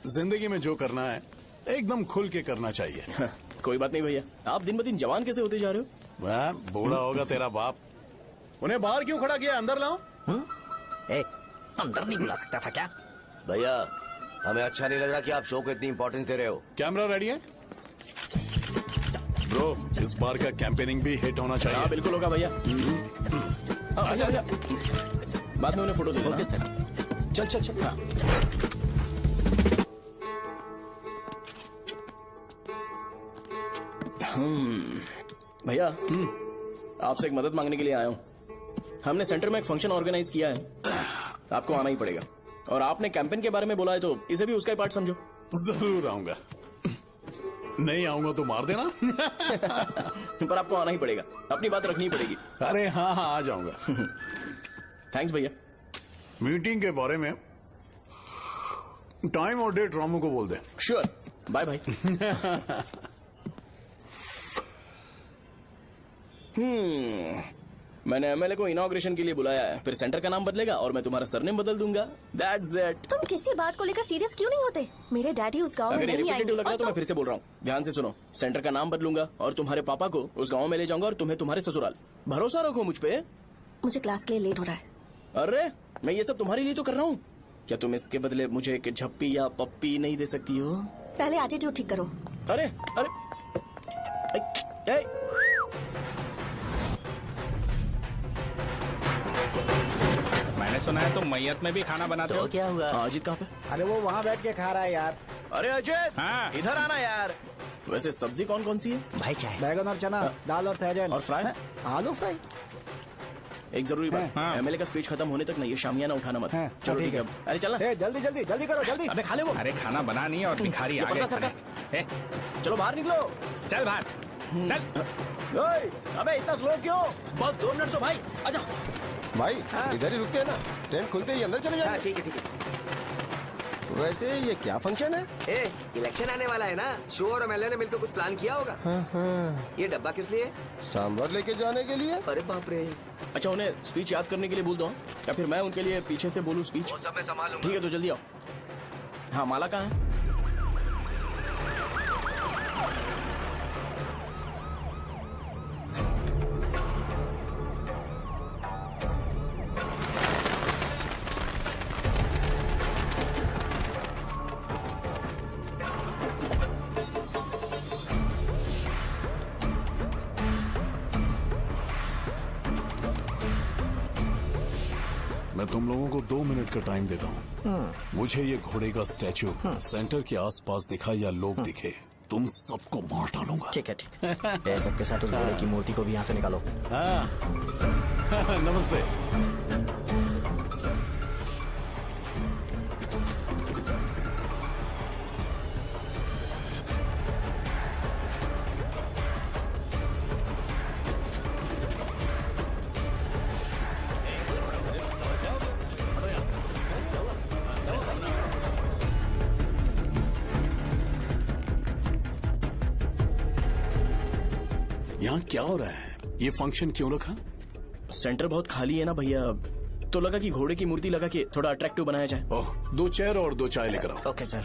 जिंदगी में जो करना है एकदम खुल के करना चाहिए। कोई बात नहीं भैया, आप दिन ब दिन जवान कैसे होते जा रहे हो? वह बूढ़ा होगा तेरा बाप। उन्हें बाहर क्यों खड़ा किया? अंदर लाओ। अंदर नहीं बुला सकता था क्या? भैया, हमें अच्छा नहीं लग रहा कि आप शो को इतनी इंपॉर्टेंस दे रहे हो। कैमरा रेडी है? ब्रो, इस बार का कैंपेनिंग भी हिट होना चाहिए। हाँ बिल्कुल होगा भैया। अच्छा, बाद में उन्हें फोटो दे देना। सर, चल चल चल। हाँ। भैया, आपसे एक मदद मांगने के लिए आया हूँ। हमने सेंटर में एक फंक्शन ऑर्गेनाइज किया है, आपको आना ही पड़ेगा। और आपने कैंपेन के बारे में बोला है तो इसे भी उसका ही पार्ट समझो। जरूर आऊंगा। नहीं आऊंगा तो मार देना। पर आपको आना ही पड़ेगा, अपनी बात रखनी पड़ेगी। अरे हाँ हाँ, आ जाऊंगा। थैंक्स भैया। मीटिंग के बारे में टाइम और डेट रामू को बोल दे। श्योर, बाय भाई। मैंने एमएलए को इनॉग्रेशन के लिए बुलाया है, फिर सेंटर का नाम बदलेगा और मैं तुम्हारा सरनेम बदल दूंगा। That's it. तुम किसी बात को लेकर सीरियस क्यों नहीं होते? मेरे डैडी उस गांव में अगर ये नहीं आएंगे। लग रहा है तो मैं फिर से बोल रहा हूँ, ध्यान से सुनो। सेंटर का नाम बदलूंगा और तुम्हारे पापा को उस गाँव में ले जाऊंगा और तुम्हें तुम्हारे ससुराल। भरोसा रखो मुझ पे। मुझे क्लास के लिए लेट हो रहा है। अरे मैं ये सब तुम्हारे लिए तो कर रहा हूँ। क्या तुम इसके बदले मुझे एक झप्पी या पप्पी नहीं दे सकती हो? पहले एटीट्यूड ठीक करो। अरे मैंने सुना है तुम मैयत में भी खाना बनाते हो। क्या हुआ? अजीत कहाँ पे? अरे वो वहाँ बैठ के खा रहा है यार। अरे अजीत, हाँ। इधर आना यार। वैसे सब्जी कौन कौन सी है? भाई क्या है? बैगन और चना, दाल और सहजन और फ्राई? आलू फ्राई। एक जरूरी बात, एमएलए का स्पीच खत्म होने तक ना ये शामियाना उठाना मत। चलो ठीक है। अरे चल ना। जल्दी जल्दी जल्दी करो जल्दी। अबे खा ले वो। अरे खाना बना नहीं है और भिखारी आ गए। चलो बाहर निकलो। चल बाहर चल। अबे इतना स्लो क्यों? बस 2 मिनट तो भाई, आजा। भाई इधर ही रुकते हैं ना, ट्रेन खुलते ही अंदर चले जाए। ठीक है ठीक है। वैसे ये क्या फंक्शन है? इलेक्शन आने वाला है ना, शो और एमएलए ने मिलकर कुछ प्लान किया होगा। ये डब्बा किस लिए? सांभर लेके जाने के लिए। अरे बाप रे। अच्छा उन्हें स्पीच याद करने के लिए बोल दो, या फिर मैं उनके लिए पीछे से बोलूं स्पीच? वो सब मैं संभालूंगा। ठीक है तो जल्दी आओ। हाँ माला कहाँ है? मैं तुम लोगों को 2 मिनट का टाइम देता हूँ। मुझे ये घोड़े का स्टैचू सेंटर के आसपास दिखा या लोग दिखे, तुम सबको मार डालूंगा। ठीक है ठीक है। सबके साथ उस घोड़े की मूर्ति को भी यहाँ से निकालो। नमस्ते। यहाँ क्या हो रहा है? ये फंक्शन क्यों रखा? सेंटर बहुत खाली है ना भैया, तो लगा कि घोड़े की मूर्ति लगा के थोड़ा अट्रैक्टिव बनाया जाए। ओह, 2 चेयर और 2 चाय लेकर आओ। Okay sir.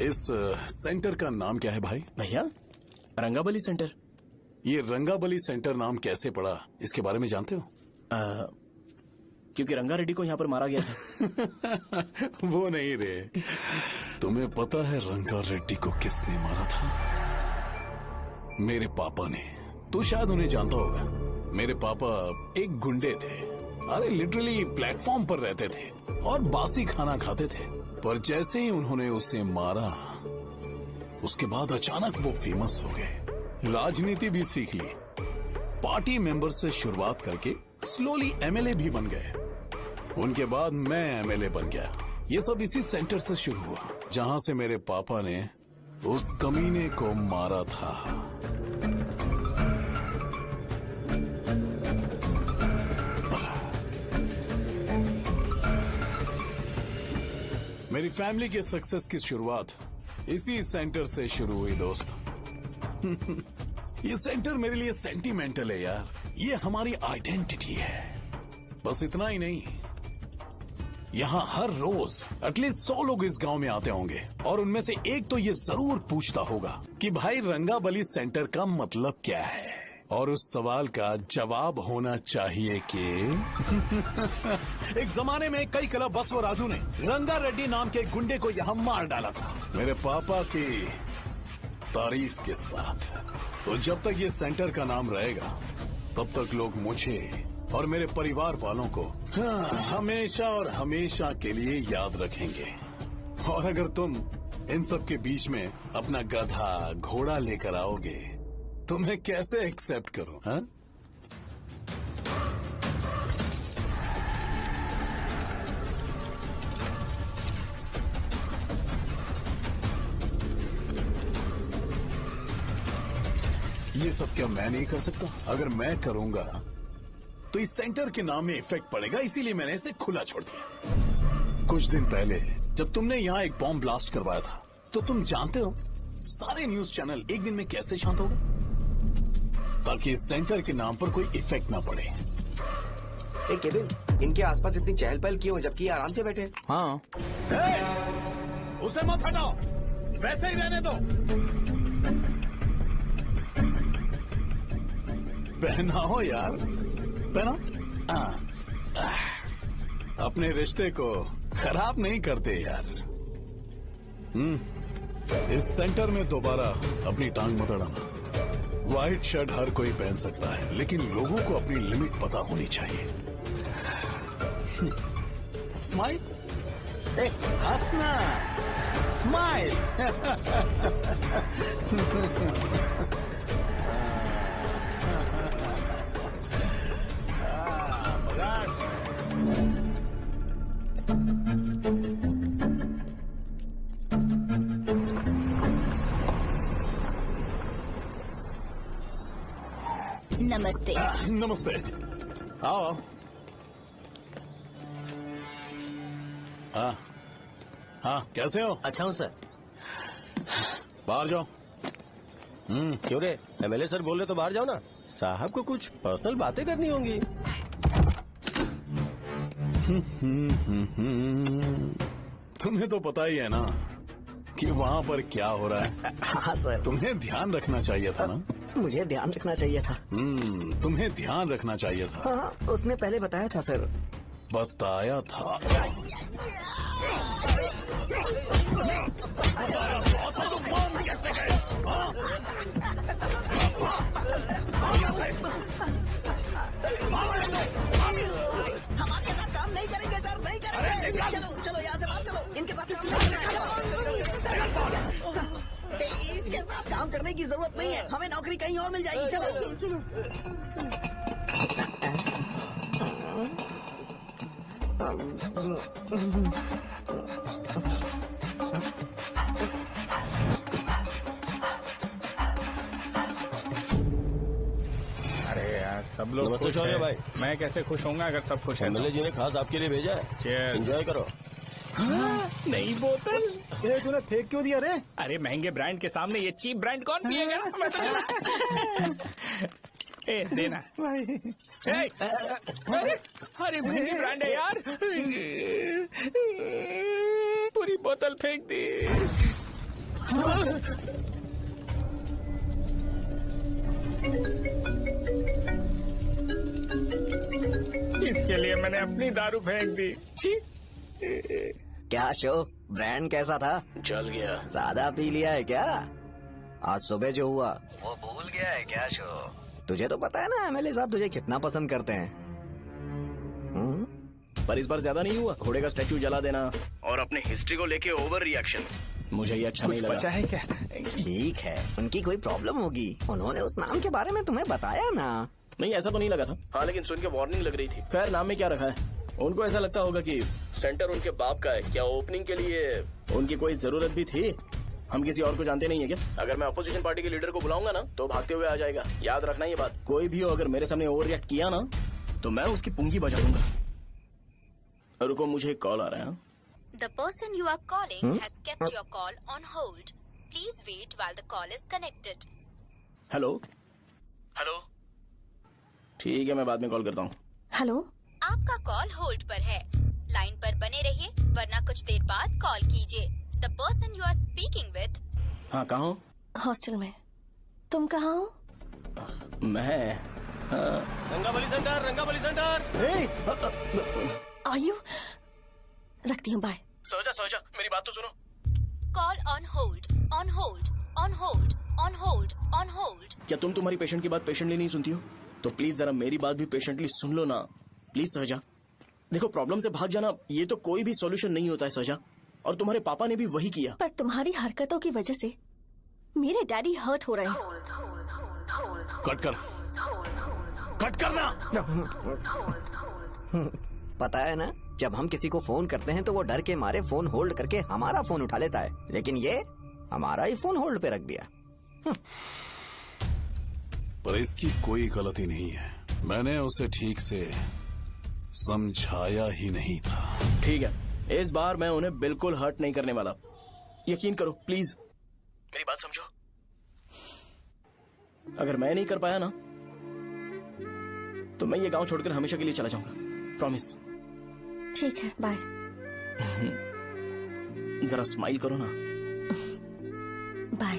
इस सेंटर का नाम क्या है भाई? भैया रंगाबली सेंटर। ये रंगाबली सेंटर नाम कैसे पड़ा, इसके बारे में जानते हो? क्योंकि रंगा रेड्डी को यहाँ पर मारा गया था। वो नहीं रे, तुम्हें पता है रंगा रेड्डी को किसने मारा था? मेरे पापा ने। तू शायद उन्हें जानता होगा। मेरे पापा एक गुंडे थे। अरे लिटरली प्लेटफॉर्म पर रहते थे और बासी खाना खाते थे। पर जैसे ही उन्होंने उसे मारा, उसके बाद अचानक वो फेमस हो गए। राजनीति भी सीख ली, पार्टी मेंबर से शुरुआत करके स्लोली एमएलए भी बन गए। उनके बाद मैं एमएलए बन गया। ये सब इसी सेंटर से शुरू हुआ, जहां से मेरे पापा ने उस कमीने को मारा था। मेरी फैमिली के सक्सेस की शुरुआत इसी सेंटर से शुरू हुई दोस्त। ये सेंटर मेरे लिए सेंटिमेंटल है यार। ये हमारी आइडेंटिटी है। बस इतना ही नहीं, यहाँ हर रोज एटलीस्ट 100 लोग इस गांव में आते होंगे और उनमें से एक तो ये जरूर पूछता होगा कि भाई रंगाबली सेंटर का मतलब क्या है। और उस सवाल का जवाब होना चाहिए कि एक जमाने में कई क्लब बस व राजू ने रंगा रेड्डी नाम के गुंडे को यहाँ मार डाला था, मेरे पापा की तारीफ के साथ। तो जब तक ये सेंटर का नाम रहेगा, तब तक लोग मुझे और मेरे परिवार वालों को हमेशा और हमेशा के लिए याद रखेंगे। और अगर तुम इन सब के बीच में अपना गधा घोड़ा लेकर आओगे तो मैं कैसे एक्सेप्ट करूं? हाँ? ये सब क्या मैं नहीं कर सकता? अगर मैं करूंगा तो इस सेंटर के नाम में इफेक्ट पड़ेगा, इसीलिए मैंने इसे खुला छोड़ दिया। कुछ दिन पहले जब तुमने यहाँ एक बॉम्ब ब्लास्ट करवाया था, तो तुम जानते हो सारे न्यूज चैनल एक दिन में कैसे शांत हो गए, ताकि इस सेंटर के नाम पर कोई इफेक्ट ना पड़े। केविन, इनके आसपास इतनी चहल पहल क्यों, जबकि ये आराम से बैठे? हाँ। उसे मत हटाओ, वैसे ही रहने दो। पहनाओ यार, पहनाओ। अपने रिश्ते को खराब नहीं करते यार। इस सेंटर में दोबारा अपनी टांग मत अड़ाना। व्हाइट शर्ट हर कोई पहन सकता है, लेकिन लोगों को अपनी लिमिट पता होनी चाहिए। स्माइल, हंसना, स्माइल। नमस्ते। नमस्ते। आओ। हाँ, कैसे हो? अच्छा हूँ सर। बाहर जाओ। क्यों रे, एमएलए सर बोल रहे तो बाहर जाओ ना। साहब को कुछ पर्सनल बातें करनी होंगी। तुम्हें तो पता ही है ना कि वहाँ पर क्या हो रहा है। हाँ सर। तुम्हें ध्यान रखना चाहिए था ना। मुझे ध्यान रखना चाहिए था। तुम्हें ध्यान रखना चाहिए था। हाँ, उसने पहले बताया था सर। बताया था। कैसे गए? हम आपके साथ काम नहीं करेंगे सर, नहीं करेंगे। चलो चलो यहाँ से बाहर चलो, इनके साथ काम नहीं करना है। इसके साथ काम करने की जरूरत नहीं है, हमें नौकरी कहीं और मिल जाएगी। चलो अरे यार सब लोग नमस्ते खुश शौर्य हैं। भाई। मैं कैसे खुश होऊंगा अगर सब खुश हैं? एमएलए जी ने खास आपके लिए भेजा है। Cheers। एंजॉय करो। नई बोतल। ये तूने फेंक क्यों दिया रे? अरे महंगे ब्रांड के सामने ये चीप ब्रांड कौन पिएगा? ए देना। अरे महंगी ब्रांड है यार। पूरी बोतल फेंक दी। इसके लिए मैंने अपनी दारू फेंक दी। छी। क्या शो, ब्रांड कैसा था? जल गया। ज्यादा पी लिया है क्या? आज सुबह जो हुआ वो भूल गया है क्या शो? तुझे तो पता है ना एमएलए साहब तुझे कितना पसंद करते हैं। पर इस बार ज्यादा नहीं हुआ। घोड़े का स्टैचू जला देना और अपने हिस्ट्री को लेके ओवर रिएक्शन, मुझे ये अच्छा नहीं लगा। बचा है क्या? ठीक है, उनकी कोई प्रॉब्लम होगी। उन्होंने उस नाम के बारे में तुम्हें बताया ना? नहीं, ऐसा तो नहीं लगा था। हाँ, लेकिन सुन के वार्निंग लग रही थी। खैर, नाम में क्या रखा है? उनको ऐसा लगता होगा कि सेंटर उनके बाप का है। क्या ओपनिंग के लिए उनकी कोई जरूरत भी थी? हम किसी और को जानते नहीं है क्या? अगर मैं अपोजिशन पार्टी के लीडर को बुलाऊंगा ना तो भागते हुए आ जाएगा। याद रखना ये बात। कोई भी हो अगर मेरे सामने ओवर रिएक्ट किया ना तो मैं उसकी पुंगी बजा दूंगा। रुको, मुझे एक कॉल आ रहा है। The person you are calling has kept your call on hold. Please wait while the call is connected. Hello hello, ठीक है, मैं बाद में कॉल करता हूँ। हेलो, आपका कॉल होल्ड पर है। लाइन पर बने रहिए वरना कुछ देर बाद कॉल कीजिए। The person you are speaking with। हाँ, कहाँ हो? हॉस्टल में। तुम कहाँ हो? मैं रंगाबली सेंटर, रंगाबली सेंटर। आयु, रखती हूँ, बाय। सोचा मेरी बात तो सुनो। Call on hold, on hold, on hold, on hold, on hold। क्या तुम तुम्हारी पेशेंट की बात पेशेंटली नहीं सुनती हो? तो प्लीज जरा मेरी बात भी पेशेंटली सुन लो ना। प्लीज सहजा, देखो प्रॉब्लम से भाग जाना ये तो कोई भी सॉल्यूशन नहीं होता है सहजा, और तुम्हारे पापा ने भी वही किया। पर तुम्हारी हरकतों की वजह से मेरे डैडी हर्ट हो रहे हैं। कट करना। पता है ना, जब हम किसी को फोन करते हैं तो वो डर के मारे फोन होल्ड करके हमारा फोन उठा लेता है, लेकिन ये हमारा ही फोन होल्ड पे रख दिया। पर इसकी कोई गलती नहीं है। मैंने उसे ठीक से समझाया ही नहीं था। ठीक है, इस बार मैं उन्हें बिल्कुल हर्ट नहीं करने वाला। यकीन करो प्लीज, मेरी बात समझो। अगर मैं नहीं कर पाया ना तो मैं ये गांव छोड़कर हमेशा के लिए चला जाऊंगा। प्रॉमिस। ठीक है, बाय। जरा स्माइल करो ना। बाय।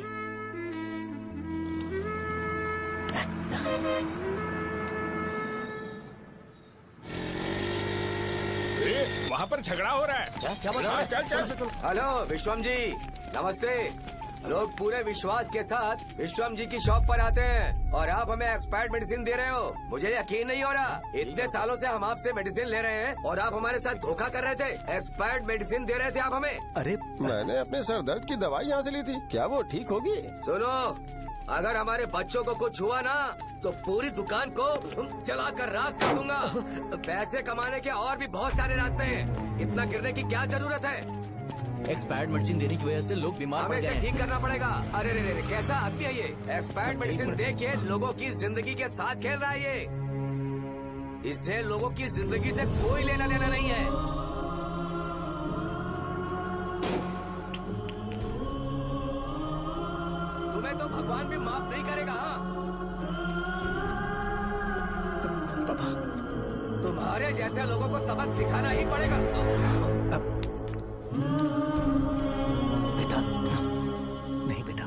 वहाँ पर झगड़ा हो रहा है। क्या चल चल। हेलो विश्वम जी, नमस्ते। लोग पूरे विश्वास के साथ विश्वम जी की शॉप पर आते हैं और आप हमें एक्सपायर्ड मेडिसिन दे रहे हो। मुझे यकीन नहीं हो रहा। इतने सालों से हम आपसे मेडिसिन ले रहे हैं और आप हमारे साथ धोखा कर रहे थे। एक्सपायर्ड मेडिसिन दे रहे थे आप हमें। अरे मैंने अपने सर दर्द की दवाई यहाँ से ली थी, क्या वो ठीक होगी? सुनो, अगर हमारे बच्चों को कुछ हुआ ना तो पूरी दुकान को जला कर राख कर दूंगा। पैसे कमाने के और भी बहुत सारे रास्ते हैं, इतना गिरने की क्या जरूरत है? एक्सपायर्ड मेडिसिन देने की वजह से लोग बीमार पड़ हमें गए इसे हैं। ठीक करना पड़ेगा। अरे रे रे, कैसा आदमी है ये? एक्सपायर्ड मेडिसिन दे के लोगों की जिंदगी के साथ खेल रहा है ये। इससे लोगों की जिंदगी से कोई लेना देना नहीं है। तुम्हें तो भगवान भी माफ नहीं करेगा। पापा, तुम्हारे जैसे लोगों को सबक सिखाना ही पड़ेगा। नहीं बेटा,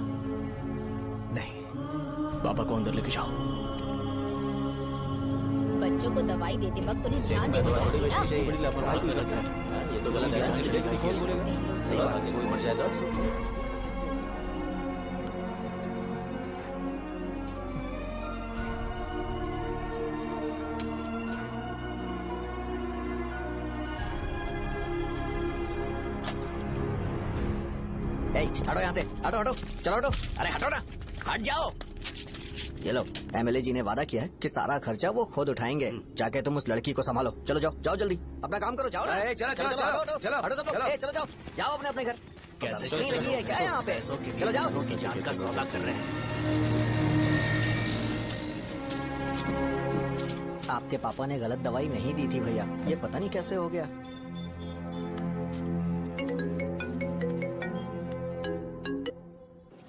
नहीं। पापा को अंदर लेके जाओ। बच्चों को दवाई देते वक्त उन्हें ध्यान देना चाहिए ना। बड़ी लापरवाही कर रखा है। ये तो गलत है। सही बात है, कोई मर जाए तो हटो यहाँ से, हटो हटो, चलो हटो, अरे हटो ना, हट जाओ। ये लो, एमएलए जी ने वादा किया है कि सारा खर्चा वो खुद उठाएंगे। जाके तुम उस लड़की को संभालो। चलो जाओ, जाओ जल्दी, अपना काम करो, जाओ ना। चलो चलो चलो हटो, हटो, चलो हटो सब लोग, चलो जाओ, जाओ अपने अपने घर। कैसे नहीं लगी है क्या यहाँ पे? चलो जाओ। की जान का सौदा कर रहे हैं। आपके पापा ने गलत दवाई नहीं दी थी भैया, ये पता नहीं कैसे हो गया।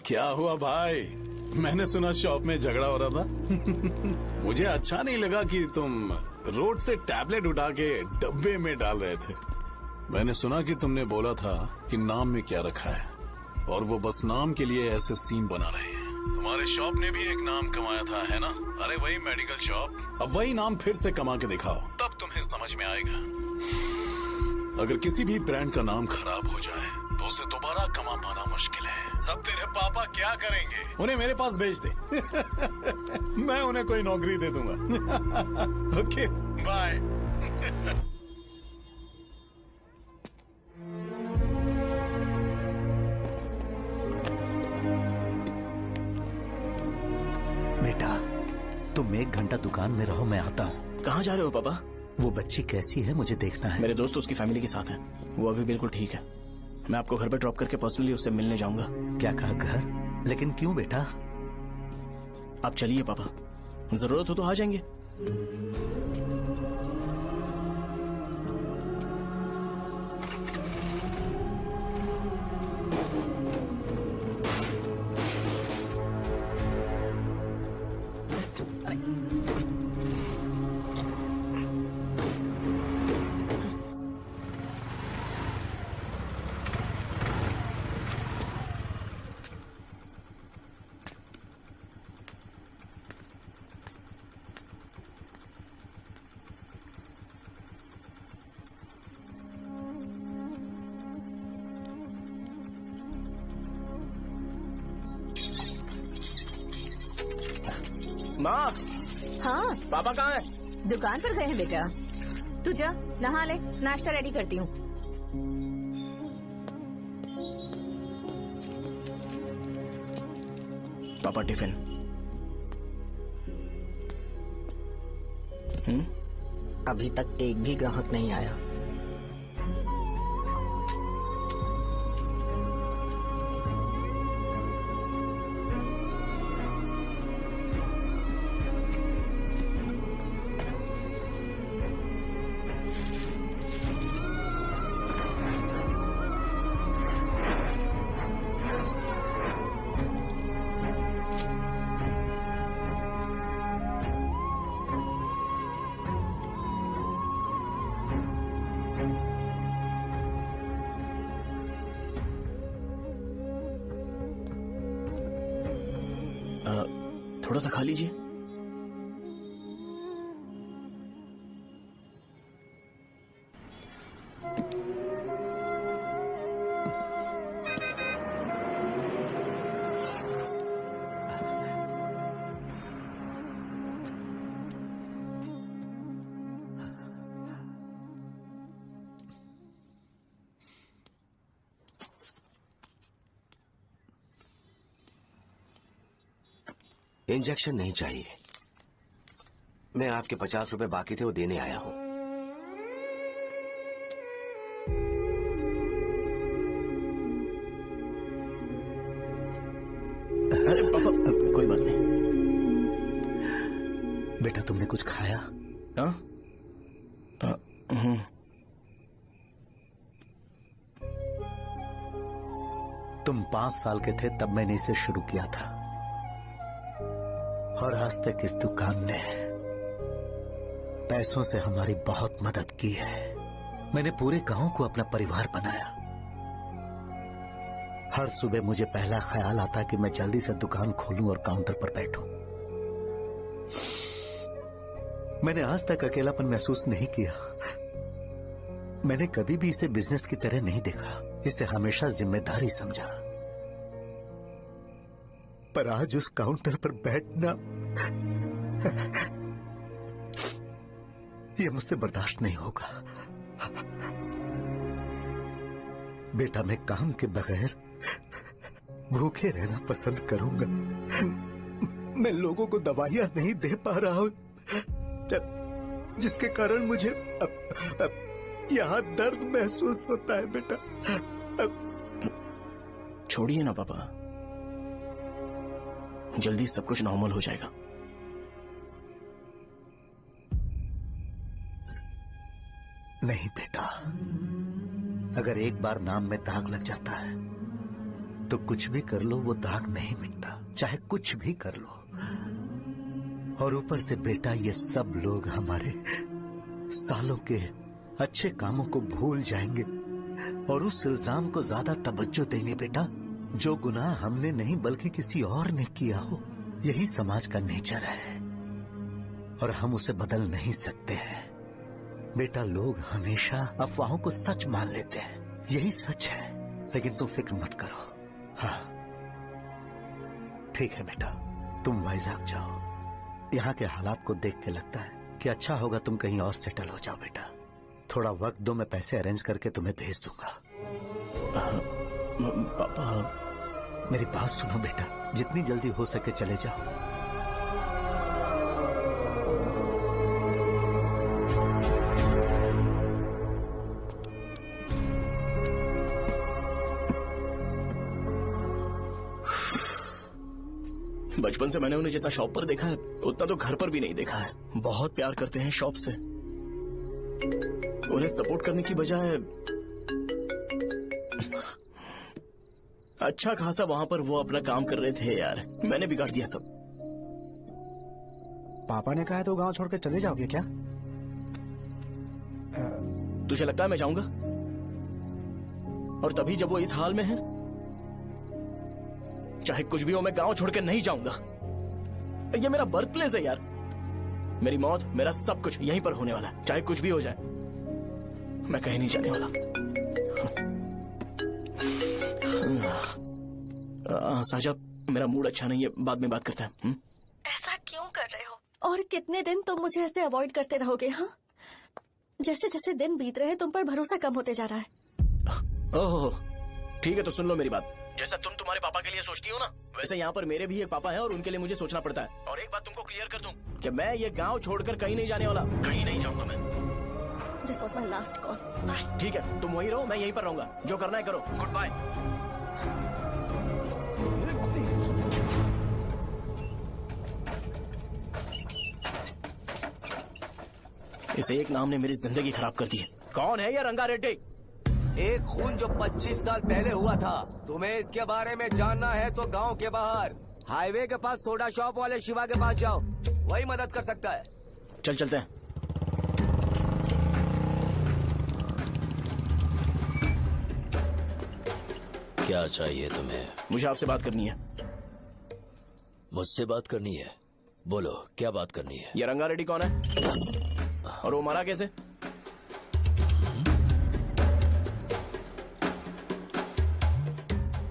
क्या हुआ भाई? मैंने सुना शॉप में झगड़ा हो रहा था। मुझे अच्छा नहीं लगा कि तुम रोड से टैबलेट उठा के डब्बे में डाल रहे थे। मैंने सुना कि तुमने बोला था कि नाम में क्या रखा है, और वो बस नाम के लिए ऐसे सीन बना रहे हैं। तुम्हारे शॉप ने भी एक नाम कमाया था, है ना? अरे वही मेडिकल शॉप। अब वही नाम फिर से कमा के दिखाओ, तब तुम्हें समझ में आएगा। अगर किसी भी ब्रांड का नाम खराब हो जाए तो उसे दोबारा कमा पाना मुश्किल है। अब तेरे पापा क्या करेंगे? उन्हें मेरे पास भेज दे। मैं उन्हें कोई नौकरी दे दूंगा। Okay, bye. बेटा, तुम 1 घंटा दुकान में रहो, मैं आता हूँ। कहाँ जा रहे हो पापा? वो बच्ची कैसी है मुझे देखना है। मेरे दोस्त उसकी फैमिली के साथ है, वो अभी बिल्कुल ठीक है। मैं आपको घर पे ड्रॉप करके पर्सनली उससे मिलने जाऊंगा। क्या कहा घर? लेकिन क्यों बेटा? आप चलिए पापा, जरूरत हो तो आ जाएंगे। माँ, हाँ पापा कहाँ हैं? दुकान पर गए हैं बेटा। तू जा नहा ले, नाश्ता रेडी करती हूँ। पापा टिफिन। अभी तक एक भी ग्राहक नहीं आया। थोड़ा सा खा लीजिए। इंजेक्शन नहीं चाहिए। मैं आपके 50 रुपए बाकी थे, वो देने आया हूं। अरे पापा, कोई बात नहीं। बेटा तुमने कुछ खाया? हाँ? तुम 5 साल के थे तब मैंने इसे शुरू किया था, और आज तक इस दुकान ने पैसों से हमारी बहुत मदद की है। मैंने पूरे गांव को अपना परिवार बनाया। हर सुबह मुझे पहला ख्याल आता कि मैं जल्दी से दुकान खोलूं और काउंटर पर बैठूं। मैंने आज तक अकेलापन महसूस नहीं किया। मैंने कभी भी इसे बिजनेस की तरह नहीं देखा, इसे हमेशा जिम्मेदारी समझा। पर आज उस काउंटर पर बैठना ये मुझसे बर्दाश्त नहीं होगा। बेटा, मैं काम के बगैर भूखे रहना पसंद करूंगा। मैं लोगों को दवाइयां नहीं दे पा रहा हूं, जिसके कारण मुझे यहां दर्द महसूस होता है। बेटा छोड़िए ना पापा, जल्दी सब कुछ नॉर्मल हो जाएगा। नहीं बेटा, अगर एक बार नाम में दाग लग जाता है तो कुछ भी कर लो वो दाग नहीं मिटता, चाहे कुछ भी कर लो। और ऊपर से बेटा, ये सब लोग हमारे सालों के अच्छे कामों को भूल जाएंगे और उस इल्जाम को ज्यादा तवज्जो देंगे बेटा, जो गुनाह हमने नहीं बल्कि किसी और ने किया हो। यही समाज का नेचर है और हम उसे बदल नहीं सकते हैं। बेटा, लोग हमेशा अफवाहों को सच मान लेते हैं, यही सच है। लेकिन तुम फिक्र मत करो। हाँ ठीक है बेटा, तुम वाइजैक जाओ। यहाँ के हालात को देख के लगता है कि अच्छा होगा तुम कहीं और सेटल हो जाओ। बेटा थोड़ा वक्त दो, मैं पैसे अरेंज करके तुम्हें भेज दूंगा। पापा मेरी बात सुनो बेटा, जितनी जल्दी हो सके चले जाओ। बचपन से मैंने उन्हें जितना शॉप पर देखा है उतना तो घर पर भी नहीं देखा है। बहुत प्यार करते हैं शॉप से। उन्हें सपोर्ट करने की बजाय अच्छा खासा वहां पर वो अपना काम कर रहे थे। यार मैंने बिगाड़ दिया सब। पापा ने कहा तो गांव छोड़कर चले जाओगे क्या? तुझे लगता है मैं जाऊंगा? और तभी जब वो इस हाल में है, चाहे कुछ भी हो मैं गांव छोड़कर नहीं जाऊंगा। ये मेरा बर्थ प्लेस है यार। मेरी मौत, मेरा सब कुछ यहीं पर होने वाला है। चाहे कुछ भी हो जाए मैं कहीं नहीं जाने वाला। साजा, मेरा मूड अच्छा नहीं है, बाद में बात करते हैं। ऐसा क्यों कर रहे हो? और कितने दिन तुम मुझे ऐसे अवॉइड करते रहोगे? हाँ, जैसे जैसे दिन बीत रहे हैं तुम पर भरोसा कम होते जा रहा है। ओह ठीक है, तो सुन लो मेरी बात। जैसा तुम तुम्हारे पापा के लिए सोचती हो ना, वैसे यहाँ पर मेरे भी एक पापा हैं और उनके लिए मुझे सोचना पड़ता है। और एक बात तुमको क्लियर कर दूं कि मैं ये गांव छोड़कर कहीं नहीं जाने वाला, कहीं नहीं जाऊंगा मैं। This was my last call. Bye. ठीक है, तुम वहीं रहो, मैं यहीं पर रहूंगा। जो करना है करो। Goodbye. इस एक नाम ने मेरी जिंदगी खराब कर दी है। कौन है ये रंगा रेड्डी? एक खून जो 25 साल पहले हुआ था। तुम्हें इसके बारे में जानना है तो गांव के बाहर हाईवे के पास सोडा शॉप वाले शिवा के पास जाओ, वही मदद कर सकता है। चल चलते हैं। क्या चाहिए तुम्हें? मुझे आपसे बात करनी है। मुझसे बात करनी है? बोलो क्या बात करनी है? ये रंगा रेड्डी कौन है और वो मरा कैसे?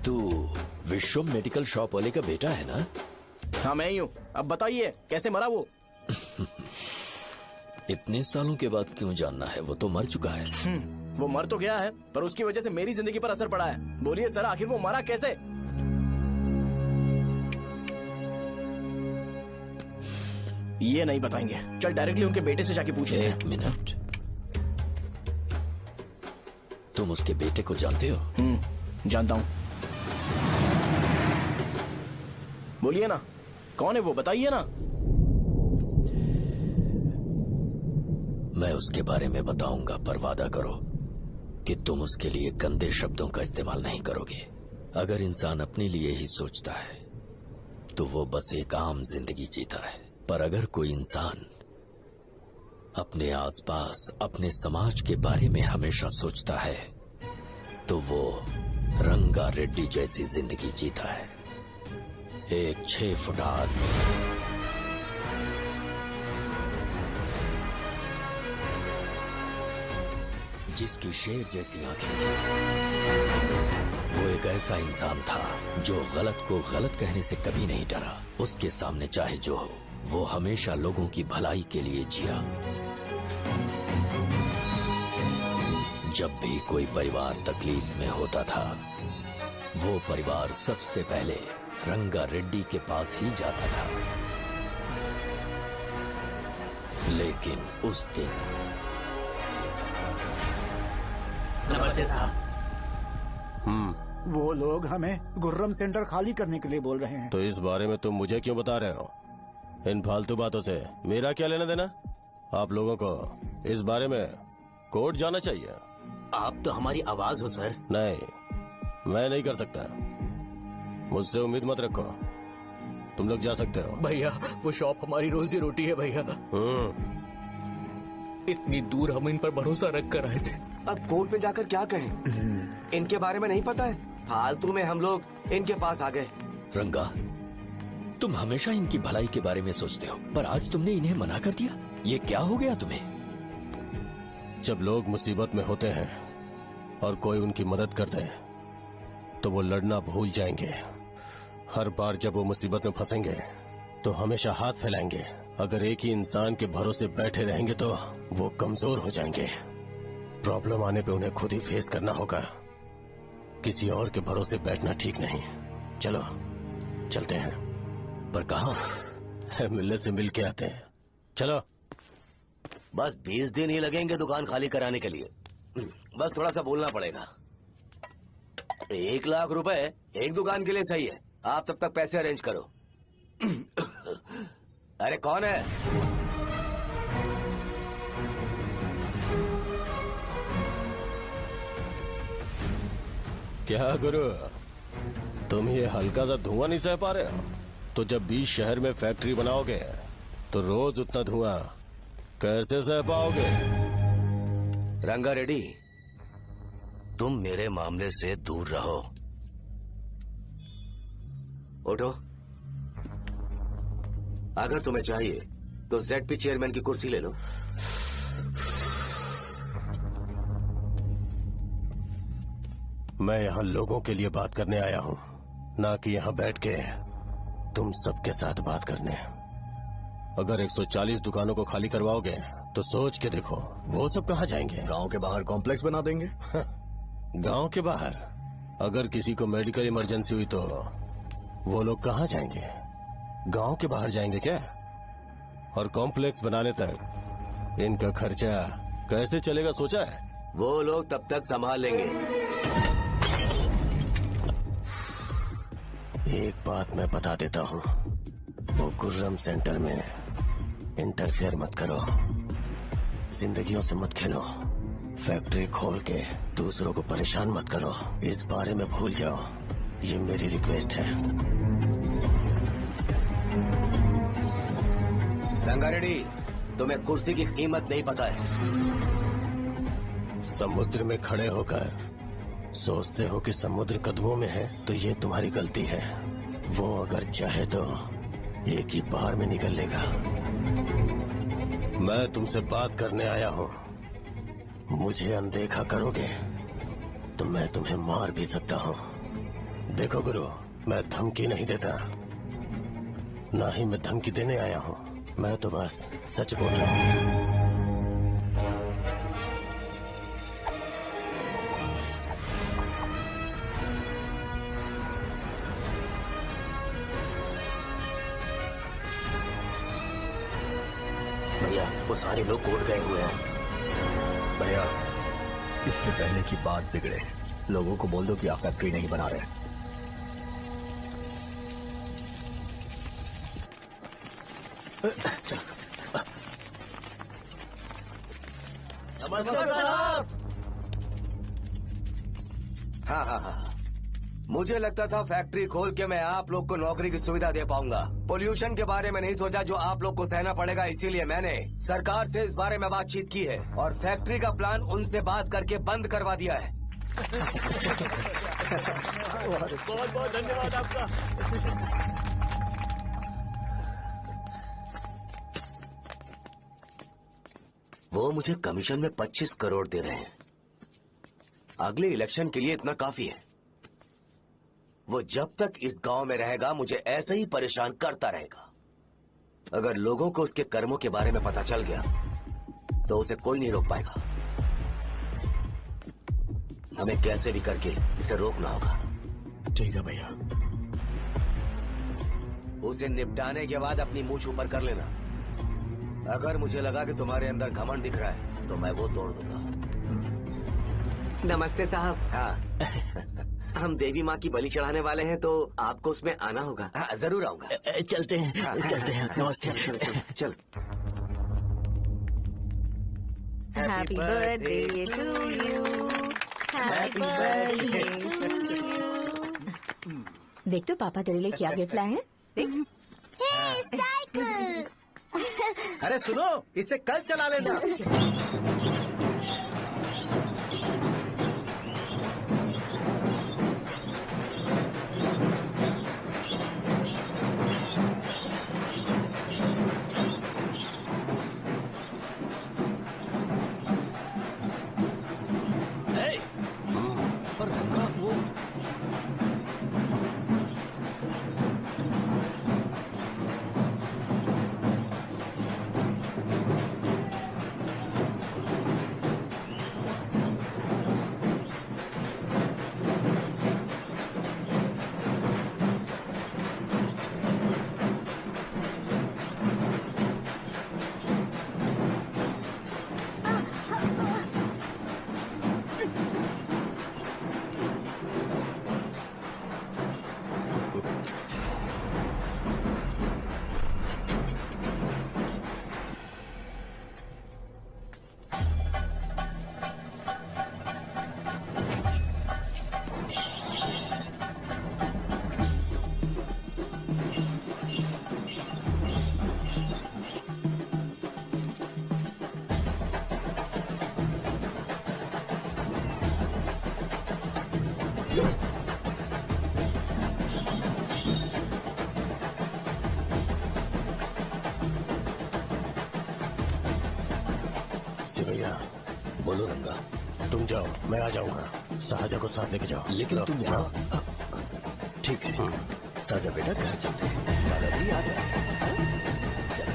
तू विश्वम मेडिकल शॉप वाले का बेटा है ना? हाँ मैं ही हूँ। अब बताइए कैसे मरा वो? इतने सालों के बाद क्यों जानना है? वो तो मर चुका है। वो मर तो गया है पर उसकी वजह से मेरी जिंदगी पर असर पड़ा है। बोलिए सर, आखिर वो मरा कैसे? ये नहीं बताएंगे। चल डायरेक्टली उनके बेटे से जाके पूछे। एक मिनट, तुम उसके बेटे को जानते हो? जानता हूँ। बोलिए ना, कौन है वो, बताइए ना। मैं उसके बारे में बताऊंगा, पर वादा करो कि तुम उसके लिए गंदे शब्दों का इस्तेमाल नहीं करोगे। अगर इंसान अपने लिए ही सोचता है तो वो बस एक आम जिंदगी जीता है, पर अगर कोई इंसान अपने आसपास, अपने समाज के बारे में हमेशा सोचता है तो वो रंगा रेड्डी जैसी जिंदगी जीता है। एक 6 फुट आदमी, जिसकी शेर जैसी आंखें थी। वो एक ऐसा इंसान था जो गलत को गलत कहने से कभी नहीं डरा। उसके सामने चाहे जो हो, वो हमेशा लोगों की भलाई के लिए जिया। जब भी कोई परिवार तकलीफ में होता था, वो परिवार सबसे पहले रंगा रेड्डी के पास ही जाता था। लेकिन उस दिन नमस्ते साहब। वो लोग हमें गुर्रम सेंटर खाली करने के लिए बोल रहे हैं। तो इस बारे में तुम मुझे क्यों बता रहे हो? इन फालतू बातों से मेरा क्या लेना देना? आप लोगों को इस बारे में कोर्ट जाना चाहिए। आप तो हमारी आवाज हो सर। नहीं, मैं नहीं कर सकता। मुझसे उम्मीद मत रखो। तुम लोग जा सकते हो। भैया, वो शॉप हमारी रोजी रोटी है भैया। इतनी दूर हम इन पर भरोसा रख कर आए थे। अब कोर्ट में जाकर क्या कहें? इनके बारे में नहीं पता है। फालतू में हम लोग इनके पास आ गए। रंगा, तुम हमेशा इनकी भलाई के बारे में सोचते हो, पर आज तुमने इन्हें मना कर दिया। ये क्या हो गया तुम्हें? जब लोग मुसीबत में होते हैं और कोई उनकी मदद करते हैं तो वो लड़ना भूल जाएंगे। हर बार जब वो मुसीबत में फंसेंगे तो हमेशा हाथ फैलाएंगे। अगर एक ही इंसान के भरोसे बैठे रहेंगे तो वो कमजोर हो जाएंगे। प्रॉब्लम आने पे उन्हें खुद ही फेस करना होगा। किसी और के भरोसे बैठना ठीक नहीं। चलो चलते हैं। पर कहाँ? मिलने से मिल के आते हैं। चलो। बस 20 दिन ही लगेंगे दुकान खाली कराने के लिए। बस थोड़ा सा बोलना पड़ेगा। 1 लाख रुपए एक दुकान के लिए सही है। आप तब तक पैसे अरेंज करो। अरे कौन है? क्या गुरु, तुम ये हल्का सा धुआं नहीं सह पा रहे हो? तो जब 20 शहर में फैक्ट्री बनाओगे तो रोज उतना धुआं कैसे सह पाओगे? रंगा रेड्डी, तुम मेरे मामले से दूर रहो। उठो। अगर तुम्हें चाहिए तो ZP चेयरमैन की कुर्सी ले लो। मैं यहाँ लोगों के लिए बात करने आया हूँ, ना कि यहाँ बैठ के तुम सबके साथ बात करने। अगर 140 दुकानों को खाली करवाओगे तो सोच के देखो वो सब कहाँ जाएंगे? गांव के बाहर कॉम्प्लेक्स बना देंगे। गांव के बाहर? अगर किसी को मेडिकल इमरजेंसी हुई तो वो लोग कहाँ जाएंगे? गांव के बाहर जाएंगे क्या? और कॉम्प्लेक्स बनाने तक इनका खर्चा कैसे चलेगा सोचा है? वो लोग तब तक संभाल लेंगे। एक बात मैं बता देता हूँ, वो गुर्रम सेंटर में इंटरफेयर मत करो। जिंदगियों से मत खेलो। फैक्ट्री खोल के दूसरों को परेशान मत करो। इस बारे में भूल जाओ। ये मेरी रिक्वेस्ट है। रंगा रेड्डी, तुम्हें कुर्सी की कीमत नहीं पता है। समुद्र में खड़े होकर सोचते हो कि समुद्र कदमों में है तो ये तुम्हारी गलती है। वो अगर चाहे तो एक ही बार में निकल लेगा। मैं तुमसे बात करने आया हूँ। मुझे अनदेखा करोगे तो मैं तुम्हें मार भी सकता हूँ। देखो गुरु, मैं धमकी नहीं देता, ना ही मैं धमकी देने आया हूँ। मैं तो बस सच बोल रहा हूँ। भैया, वो सारे लोग कोर्ट गए हुए हैं। भैया, इससे पहले की बात बिगड़े, लोगों को बोल दो कि आप फैक्ट्री नहीं बना रहे। नमस्ते साहब। हाँ, मुझे लगता था फैक्ट्री खोल के मैं आप लोग को नौकरी की सुविधा दे पाऊंगा। पोल्यूशन के बारे में नहीं सोचा जो आप लोग को सहना पड़ेगा, इसीलिए मैंने सरकार से इस बारे में बातचीत की है और फैक्ट्री का प्लान उनसे बात करके बंद करवा दिया है। बहुत बहुत धन्यवाद आपका। वो मुझे कमीशन में 25 करोड़ दे रहे हैं। अगले इलेक्शन के लिए इतना काफी है। वो जब तक इस गांव में रहेगा मुझे ऐसे ही परेशान करता रहेगा। अगर लोगों को उसके कर्मों के बारे में पता चल गया तो उसे कोई नहीं रोक पाएगा। हमें कैसे भी करके इसे रोकना होगा। ठीक है भैया। उसे निपटाने के बाद अपनी मूंछ ऊपर कर लेना। अगर मुझे लगा कि तुम्हारे अंदर घमंड दिख रहा है तो मैं वो तोड़ दूंगा। नमस्ते साहब। हाँ हम देवी माँ की बलि चढ़ाने वाले हैं तो आपको उसमें आना होगा। हाँ, जरूर आऊंगा। चलते हैं। हाँ, चलते हैं। नमस्ते। चल। Happy birthday to you, happy birthday to you. देख तो पापा तेरे लिए क्या गिफ्ट लाए हैं। देख। साइकिल। अरे सुनो, इसे कल चला लेना। पर रंगा वो भैया बोलो रंगा, तुम जाओ, मैं आ जाऊंगा। साहजा को साथ लेके जाओ। लेकिन तुम जाओ। ठीक है साजा बेटा, घर चलते हैं। दादाजी आ जाओ। चल।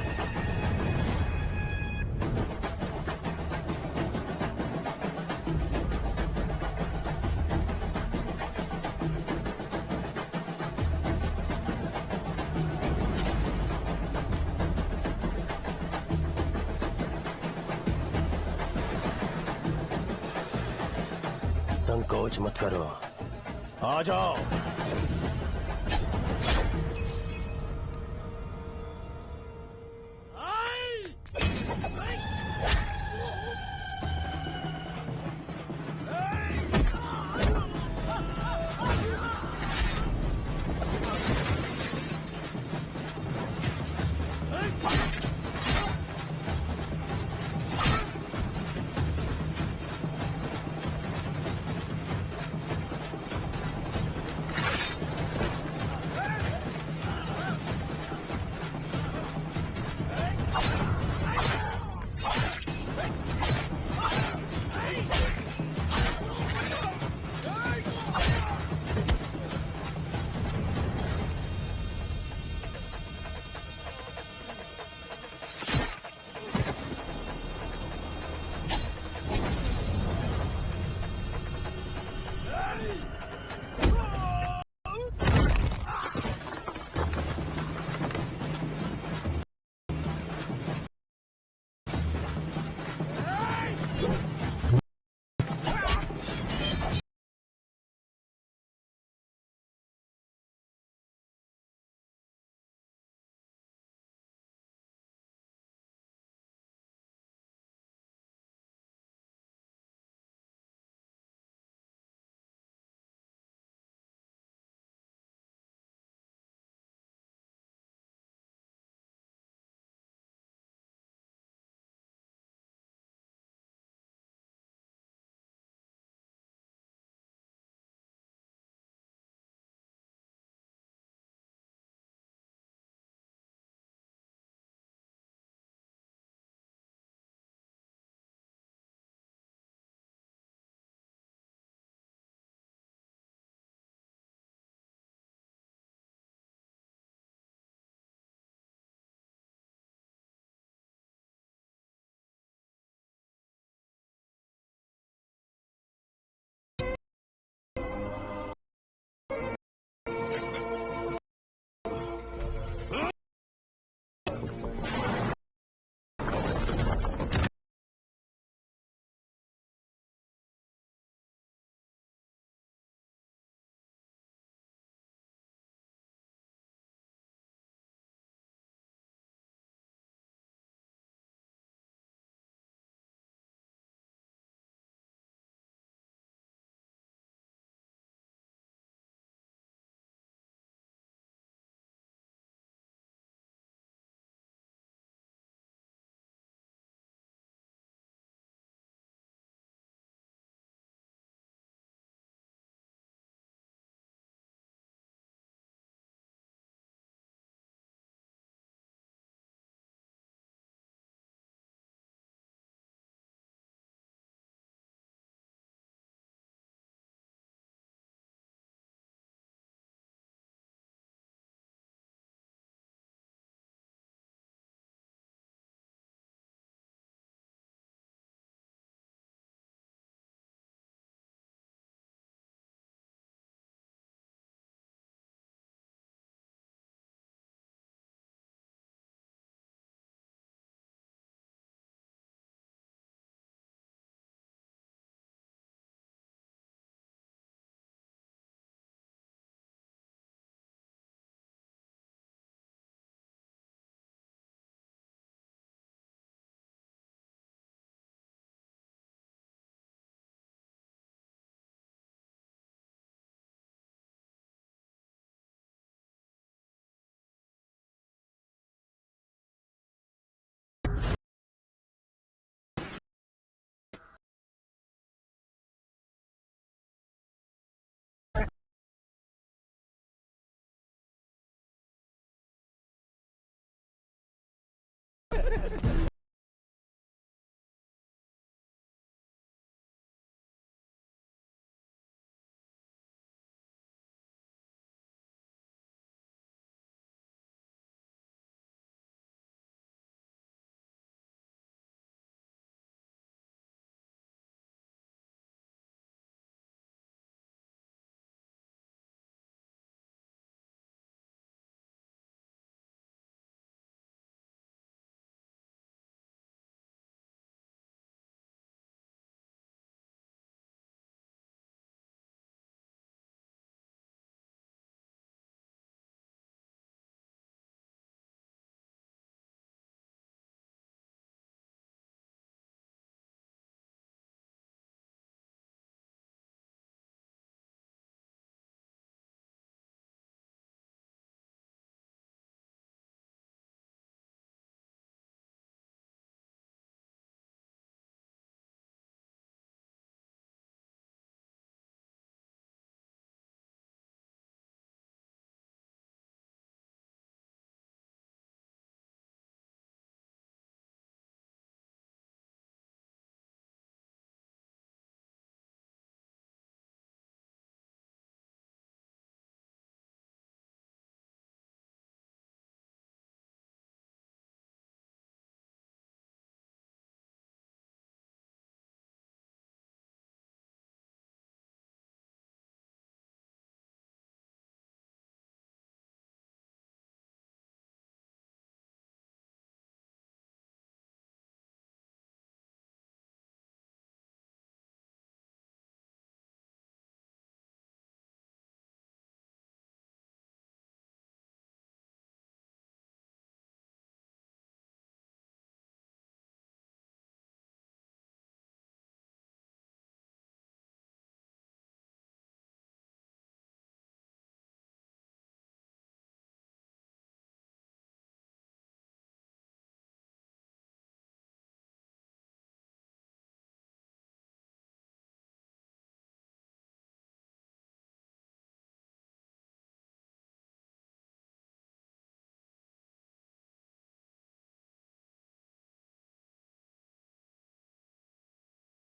संकोच मत करो, आ जाओ।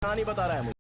कहानी बता रहा है मुझे।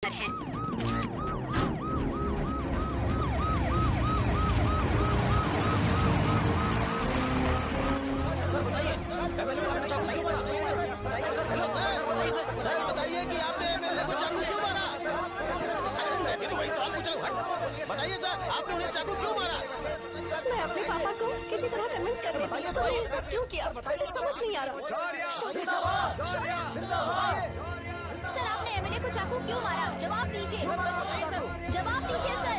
पर हैं। सर बताइए कि आपने एमएलए को चाकू क्यों मारा? ये तो वही सवाल पूछ रहा हूँ। बताइए सर, आपने उन्हें चाकू क्यों मारा? मैं अपने पापा को किसी तरह कन्विंस कर रही थी, तो ये सब क्यों किया मुझे समझ नहीं आ रहा। सर आपने एमएलए को चाकू क्यों मारा? जवाब दीजिए, जवाब दीजिए सर।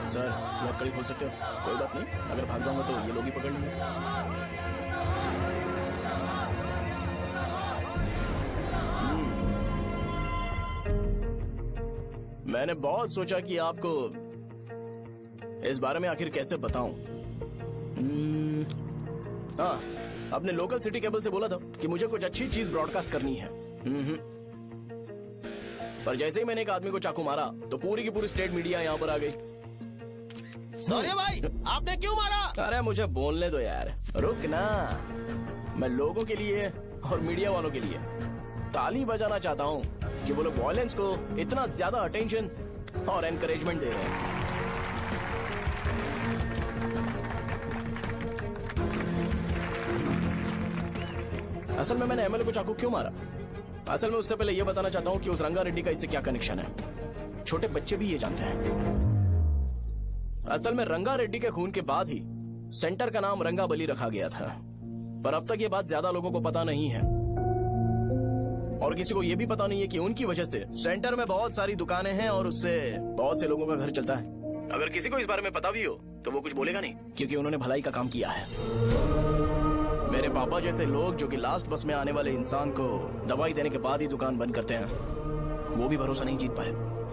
सर लकड़ी खोल सकते हो? कोई बात नहीं, अगर भाग जाऊंगा तो ये लोग ही पकड़ लेंगे। मैंने बहुत सोचा कि आपको इस बारे में आखिर कैसे बताऊं। हाँ, अपने लोकल सिटी केबल से बोला था कि मुझे कुछ अच्छी चीज ब्रॉडकास्ट करनी है। पर जैसे ही मैंने एक आदमी को चाकू मारा तो पूरी की पूरी स्टेट मीडिया यहाँ पर आ गई। सॉरी भाई, आपने क्यों मारा? अरे मुझे बोलने दो यार, रुक ना। मैं लोगों के लिए और मीडिया वालों के लिए ताली बजाना चाहता हूँ कि वो लोग वायलेंस को इतना ज्यादा अटेंशन और एनकरेजमेंट दे रहे हैं। असल में मैंने एमएलए को चाकू क्यों मारा? असल में उससे पहले यह बताना चाहता हूँ कि उस रंगा रेड्डी का इससे क्या कनेक्शन है। छोटे बच्चे भी ये जानते हैं। असल में रंगा रेड्डी के खून के बाद ही सेंटर का नाम रंगा बली रखा गया था, पर अब तक ये बात ज्यादा लोगों को पता नहीं है और किसी को ये भी पता नहीं है कि उनकी वजह से सेंटर में बहुत सारी दुकानें हैं और उससे बहुत से लोगों का घर चलता है। अगर किसी को इस बारे में पता भी हो तो वो कुछ बोलेगा नहीं, क्योंकि उन्होंने भलाई का काम किया है। मेरे पापा जैसे लोग जो कि लास्ट बस में आने वाले इंसान को दवाई देने के बाद ही दुकान बंद करते हैं, वो भी भरोसा नहीं जीत पाए।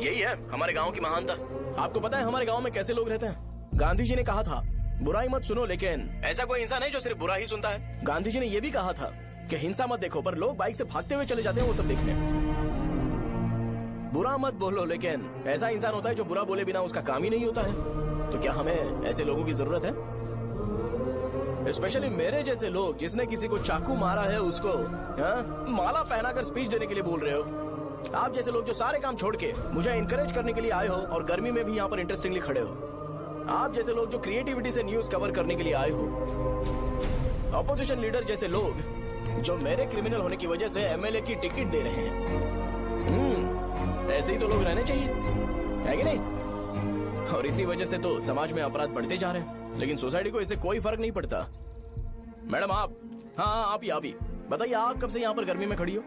यही है हमारे गांव की महानता। आपको पता है हमारे गांव में कैसे लोग रहते हैं? गांधी जी ने कहा था बुराई मत सुनो, लेकिन ऐसा कोई इंसान है जो सिर्फ बुरा ही सुनता है। गांधी जी ने यह भी कहा था कि हिंसा मत देखो, पर लोग बाइक से भागते हुए चले जाते हैं वो सब देखने। बुरा मत बोलो, लेकिन ऐसा इंसान होता है जो बुरा बोले बिना उसका काम ही नहीं होता है। तो क्या हमें ऐसे लोगों की जरूरत है? स्पेशली मेरे जैसे लोग, जिसने किसी को चाकू मारा है उसको माला पहनाकर स्पीच देने के लिए बोल रहे हो। आप जैसे लोग जो सारे काम छोड़ के मुझे इंकरेज करने के लिए आए हो और गर्मी में भी यहाँ पर इंटरेस्टिंगली खड़े हो। आप जैसे लोग जो क्रिएटिविटी से न्यूज कवर करने के लिए आए हो। अपोजिशन लीडर जैसे लोग जो मेरे क्रिमिनल होने की वजह से एमएलए की टिकट दे रहे हैं। ऐसे ही तो लोग रहने चाहिए, है कि नहीं? और इसी वजह से तो समाज में अपराध बढ़ते जा रहे हैं, लेकिन सोसाइटी को इससे कोई फर्क नहीं पड़ता। मैडम आप, हाँ आप ही बताइए, आप कब से यहाँ पर गर्मी में खड़ी हो?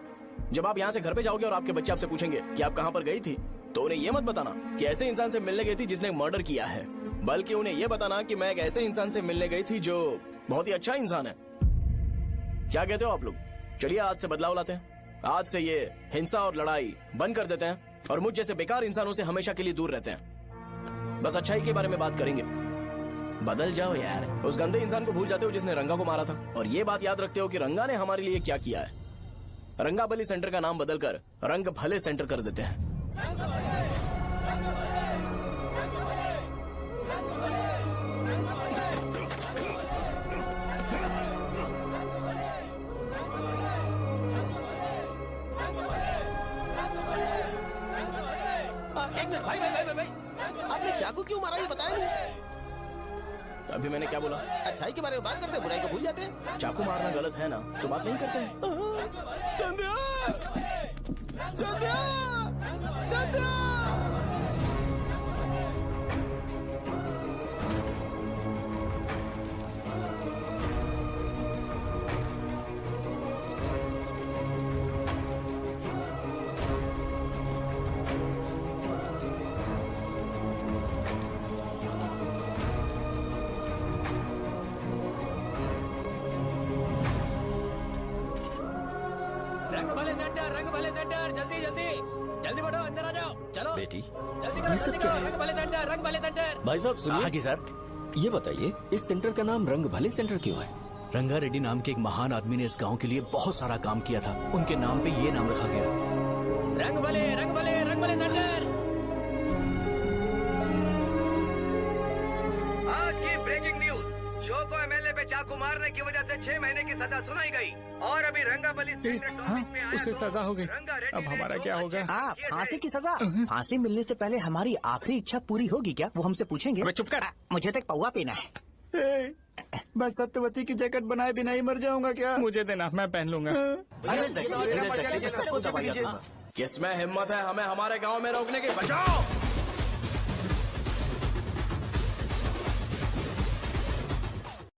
जब आप यहाँ से घर पे जाओगे और आपके बच्चे आपसे पूछेंगे कि आप कहाँ पर गई थी, तो उन्हें ये मत बताना कि ऐसे इंसान से मिलने गई थी जिसने मर्डर किया है, बल्कि उन्हें ये बताना कि मैं एक ऐसे इंसान से मिलने गई थी जो बहुत ही अच्छा इंसान है। क्या कहते हो आप लोग? चलिए आज से बदलाव लाते हैं। आज से ये हिंसा और लड़ाई बंद कर देते हैं और मुझ जैसे बेकार इंसानों से हमेशा के लिए दूर रहते हैं। बस अच्छाई के बारे में बात करेंगे। बदल जाओ यार, उस गंदे इंसान को भूल जाते हो जिसने रंगा को मारा था, और ये बात याद रखते हो कि रंगा ने हमारे लिए क्या किया है। रंगा बली सेंटर का नाम बदलकर रंग भले सेंटर कर देते हैं। एक मिनट भाई, आपने चाकू क्यों मारा ये बताया नहीं? अभी मैंने क्या बोला? अच्छाई के बारे में बात करते हैं, बुराई को भूल जाते हैं। चाकू मारना गलत है ना, तो बात नहीं करते हैं। संध्या! संध्या! संध्या! रंग भले सेंटर, जल्दी जल्दी जल्दी बढ़ो, अंदर आ जाओ। चलो बेटी, जल्दी ये सब क्या है? रंग भले सेंटर, रंग भले सेंटर। भाई साहब सुनिए। हाँ जी सर। ये बताइए इस सेंटर का नाम रंग भले सेंटर क्यों है? रंगा रेड्डी नाम के एक महान आदमी ने इस गांव के लिए बहुत सारा काम किया था, उनके नाम पे ये नाम रखा गया। रंग भले सेंटर। आज की ब्रेकिंग न्यूज, शो को एमएलए पे रिया को मारने की वजह से 6 महीने की सजा सुनाई गई और अभी रंगाबली उसे सजा हो गई। अब हमारा क्या होगा? फांसी की सजा? फांसी मिलने से पहले हमारी आखिरी इच्छा पूरी होगी क्या? वो हमसे पूछेंगे। चुप कर। मुझे तो एक पौवा पीना है। बस सत्यवती की जैकेट बनाए भी नहीं मर जाऊंगा क्या? मुझे देना, मैं पहन लूंगा। किसमें हिम्मत है हमें हमारे गांव में रोकने की? बचाओ।